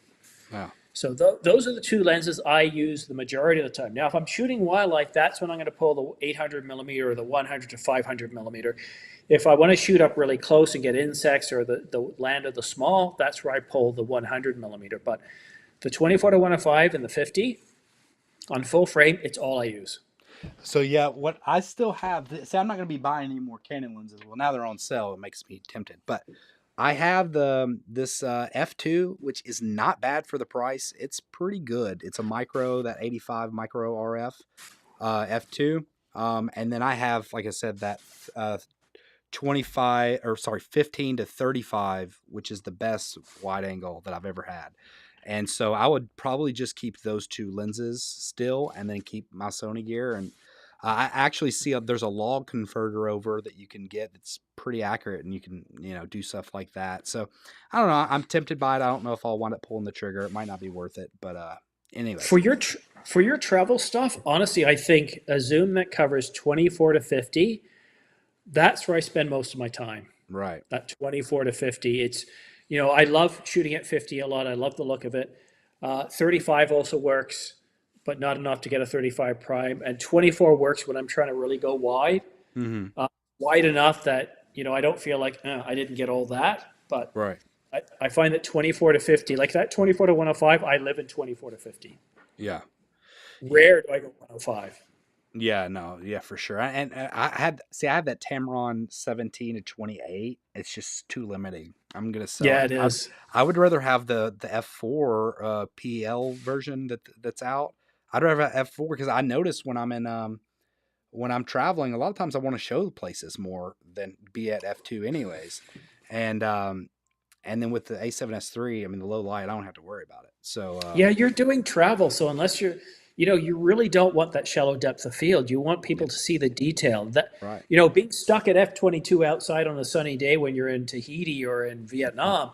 Wow. So those are the two lenses I use the majority of the time. Now, if I'm shooting wildlife, that's when I'm going to pull the 800 millimeter or the 100 to 500 millimeter. If I want to shoot up really close and get insects or the land of the small, that's where I pull the 100 millimeter. But the 24 to 105 and the 50 on full frame, it's all I use. So yeah, what I still have, see, I'm not going to be buying any more Canon lenses. Well, now they're on sale, it makes me tempted. But I have this f2, which is not bad for the price. It's pretty good. It's a micro, that 85 micro RF f2, and then I have, like I said, that 15 to 35, which is the best wide angle that I've ever had. And so I would probably just keep those two lenses still, and then keep my Sony gear. And I actually see there's a log converter over that you can get that's pretty accurate, and you can do stuff like that. So I don't know. I'm tempted by it. I don't know if I'll wind up pulling the trigger. It might not be worth it, but anyway. For your travel stuff, honestly, I think a zoom that covers 24 to 50, that's where I spend most of my time. Right. That 24 to 50. It's, I love shooting at 50 a lot. I love the look of it. 35 also works, but not enough to get a 35 prime. And 24 works when I'm trying to really go wide. Mm-hmm. Wide enough that, I don't feel like I didn't get all that. But right. I find that 24 to 50, like that 24 to 105, I live in 24 to 50. Yeah. Rare do I go 105. Yeah, no, yeah, for sure. And I have that Tamron 17 to 28. It's just too limiting. I'm gonna sell. Yeah, it is. I would rather have the f4 PL version that's out. I'd rather have f4, because I notice when I'm traveling, a lot of times I want to show the places more than be at f2 anyways. And then with the A7S III, I mean, the low light, I don't have to worry about it. So yeah, you're doing travel, so unless you're you really don't want that shallow depth of field. You want people to see the detail. That right. Being stuck at f22 outside on a sunny day when you're in Tahiti or in Vietnam,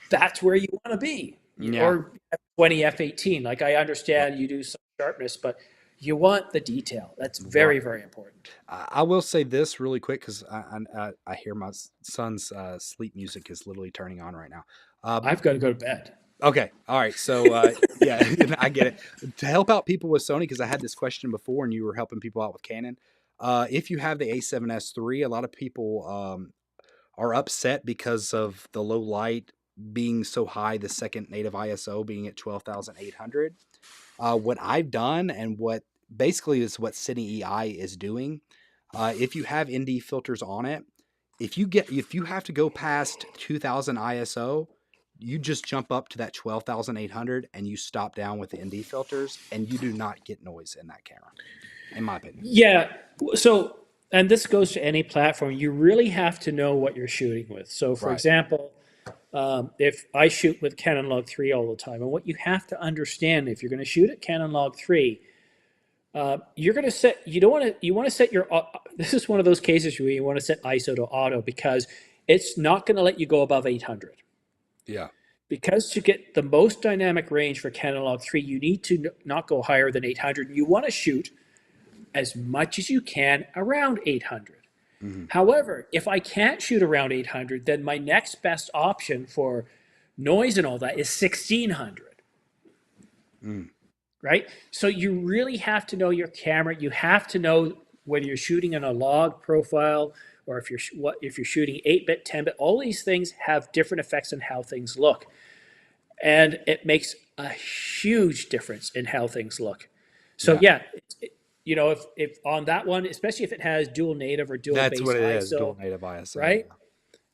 that's where you want to be. Yeah. Or f20, f18. Like, I understand you do some sharpness, but you want the detail. That's very, very important. I will say this really quick, because I hear my son's sleep music is literally turning on right now. I've got to go to bed. Okay. All right. So, yeah, I get it. To help out people with Sony, because I had this question before and you were helping people out with Canon. If you have the A7S III, a lot of people are upset because of the low light being so high, the second native ISO being at 12,800. What I've done, and what basically is what Cine EI is doing, if you have ND filters on it, if you have to go past 2,000 ISO, you just jump up to that 12,800 and you stop down with the ND filters, and you do not get noise in that camera, in my opinion. Yeah. So, and this goes to any platform, you really have to know what you're shooting with. So, for example, if I shoot with Canon Log 3 all the time, and what you have to understand, if you're going to shoot at Canon Log 3, you're going to set, you want to set your, this is one of those cases where you want to set ISO to auto, because it's not going to let you go above 800. Yeah. because to get the most dynamic range for Canon Log 3, you need to not go higher than 800. You want to shoot as much as you can around 800. Mm-hmm. However, if I can't shoot around 800, then my next best option for noise and all that is 1600. Right? So you really have to know your camera. You have to know whether you're shooting in a log profile or if you're shooting 8-bit, 10-bit. All these things have different effects on how things look. And it makes a huge difference in how things look. So if on that one, especially if it has dual native or dual That's base what it is, ISO, dual native ISO. right? Yeah.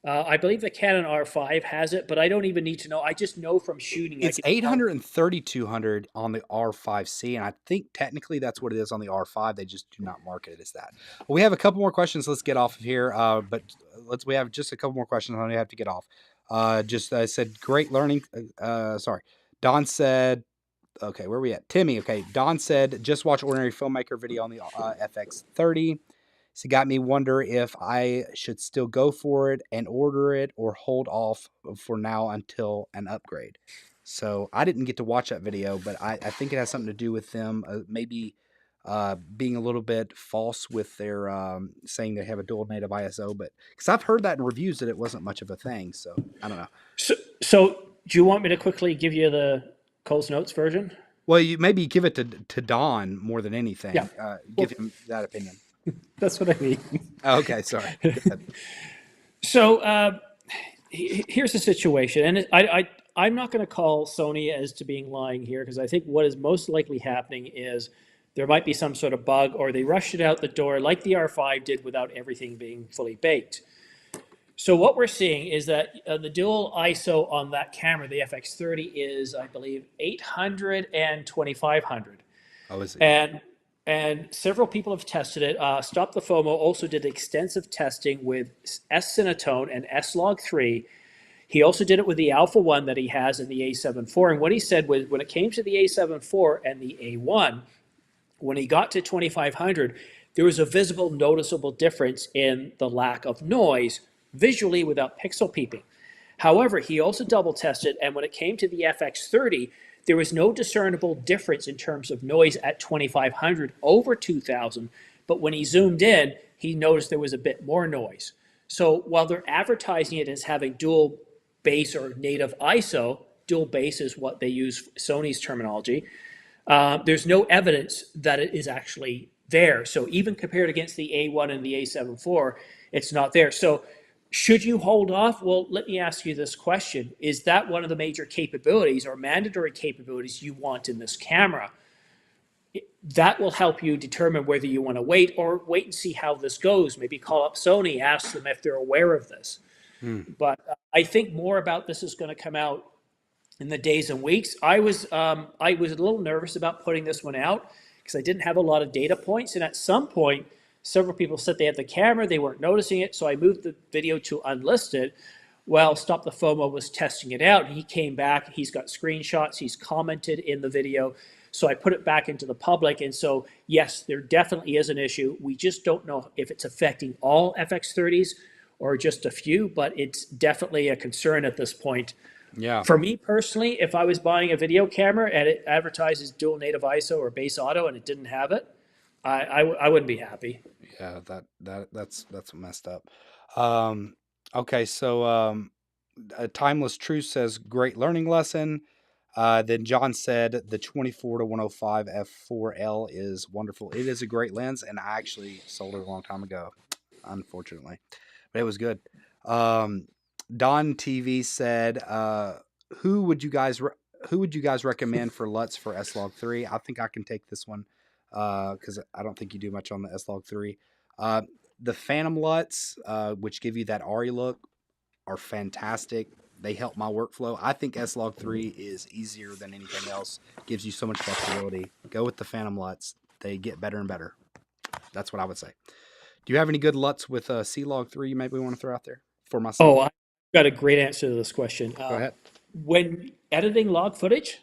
I believe the Canon R5 has it, but I don't even need to know. I just know from shooting. It's 800 and 3200 on the R5C, and I think technically that's what it is on the R5. They just do not market it as that. Well, we have a couple more questions. Let's get off of here, but we have just a couple more questions. I have to get off. Said great learning. Sorry, Don said. Okay, where are we at? Timmy. Okay, Don said just watch Ordinary Filmmaker video on the FX30. So it got me wonder if I should still go for it and order it or hold off for now until an upgrade. So I didn't get to watch that video, but I think it has something to do with them maybe being a little bit false with their saying they have a dual native ISO. But because I've heard that in reviews that it wasn't much of a thing. So I don't know. So do you want me to quickly give you the Cole's Notes version? Well, you maybe give it to Don more than anything. Yeah. Give him that opinion. That's what I mean. Okay, sorry. So here's the situation, and I'm not going to call Sony as to being lying here, because I think what is most likely happening is there might be some sort of bug, or they rushed it out the door like the R5 did without everything being fully baked. So what we're seeing is that the dual ISO on that camera, the FX30, is, I believe, 800 and 2500. Oh, is it? And several people have tested it. Stop the FOMO also did extensive testing with S-Cinetone and S-Log3. He also did it with the Alpha 1 that he has in the A7 IV. And what he said was when it came to the A7 IV and the A1, when he got to 2500, there was a visible, noticeable difference in the lack of noise visually without pixel peeping. However, he also double tested, and when it came to the FX30, there was no discernible difference in terms of noise at 2500 over 2000, but when he zoomed in, he noticed there was a bit more noise. So while they're advertising it as having dual base or native ISO, dual base is what they use, Sony's terminology, there's no evidence that it is actually there. So even compared against the A1 and the A7 IV, it's not there. So should you hold off? Well, let me ask you this question. Is that one of the major capabilities or mandatory capabilities you want in this camera? That will help you determine whether you want to wait or wait and see how this goes. Maybe call up Sony, ask them if they're aware of this. But I think more about this is going to come out in the days and weeks. I was a little nervous about putting this one out because I didn't have a lot of data points. And at some point, several people said they had the camera, they weren't noticing it, so I moved the video to unlisted. Well, Stop the FOMO was testing it out. He came back, he's got screenshots, he's commented in the video, so I put it back into the public. And so, yes, there definitely is an issue. We just don't know if it's affecting all FX30s or just a few, but it's definitely a concern at this point. Yeah. For me personally, if I was buying a video camera and it advertises dual native ISO or base auto and it didn't have it, I wouldn't be happy. Yeah, that's messed up. Okay, so Timeless Truth says great learning lesson. Then John said the 24 to 105 f4L is wonderful. It is a great lens, and I actually sold it a long time ago, unfortunately, but it was good. Don TV said, who would you guys recommend for Luts for S-Log3? I think I can take this one. Because I don't think you do much on the S-Log3. The Phantom Luts, which give you that ARRI look, are fantastic. They help my workflow. I think S-Log3 is easier than anything else. Gives you so much flexibility. Go with the Phantom Luts. They get better and better. That's what I would say. Do you have any good Luts with C-Log3 you maybe want to throw out there for myself? Oh, I've got a great answer to this question. Go ahead. When editing log footage,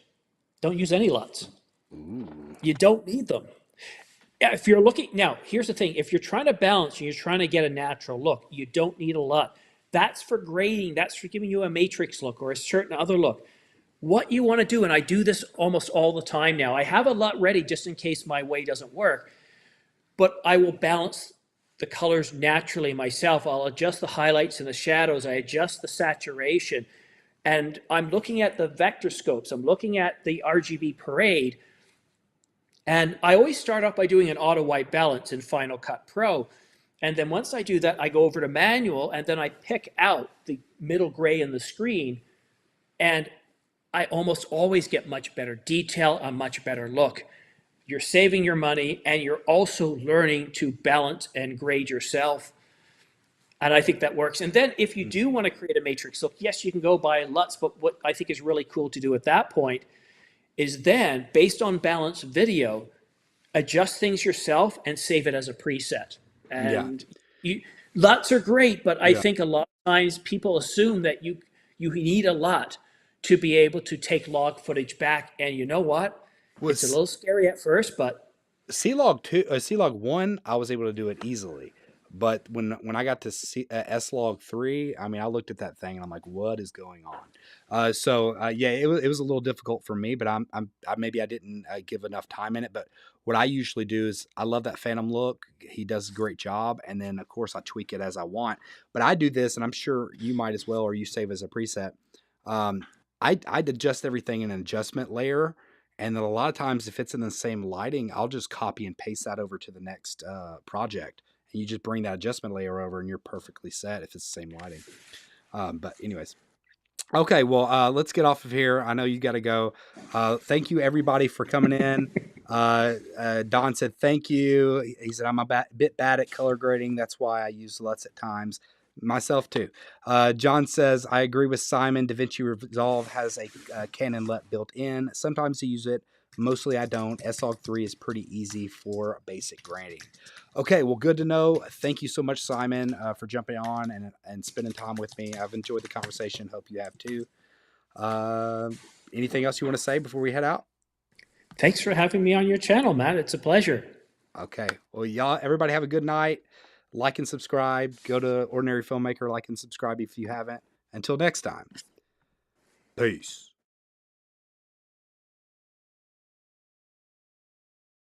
don't use any Luts. Ooh. You don't need them. If you're looking, now, here's the thing. If you're trying to balance and you're trying to get a natural look, you don't need a LUT. That's for grading. That's for giving you a matrix look or a certain other look. What you want to do, and I do this almost all the time now, I have a LUT ready just in case my way doesn't work, but I will balance the colors naturally myself. I'll adjust the highlights and the shadows. I adjust the saturation. And I'm looking at the vector scopes. I'm looking at the RGB parade. And I always start off by doing an auto white balance in Final Cut Pro. And then once I do that, I go over to manual, and then I pick out the middle gray in the screen. And I almost always get much better detail, a much better look. You're saving your money, and you're also learning to balance and grade yourself. And I think that works. And then if you do want to create a matrix look, yes, you can go buy LUTs, but what I think is really cool to do at that point is then, based on balanced video, adjust things yourself and save it as a preset. And LUTs are great, but I think a lot of times people assume that you need a LUT to be able to take log footage back. And you know what? It's a little scary at first, but C-Log 1, I was able to do it easily. But when I got to S-Log 3, I mean, I looked at that thing and I'm like, what is going on? Yeah, it was a little difficult for me, but maybe I didn't give enough time in it. But what I usually do is I love that Phantom look. He does a great job. And then, of course, I tweak it as I want. But I do this, and I'm sure you might as well, or you save as a preset. I'd adjust everything in an adjustment layer. And then a lot of times, if it's in the same lighting, I'll just copy and paste that over to the next project. And you just bring that adjustment layer over, and you're perfectly set if it's the same lighting. But anyways. Okay, well, let's get off of here. I know you got to go. Thank you, everybody, for coming in. Don said thank you. He said, I'm a bit bad at color grading. That's why I use LUTs at times. Myself, too. John says, I agree with Simon. DaVinci Resolve has a Canon LUT built in. Sometimes I use it. Mostly I don't. S-Log 3 is pretty easy for basic grading. Okay, well, good to know. Thank you so much, Simon, for jumping on and spending time with me. I've enjoyed the conversation. Hope you have too. Anything else you want to say before we head out? Thanks for having me on your channel, Matt. It's a pleasure. Okay. Well, y'all, everybody have a good night. Like and subscribe. Go to Ordinary Filmmaker, like and subscribe if you haven't. Until next time. Peace.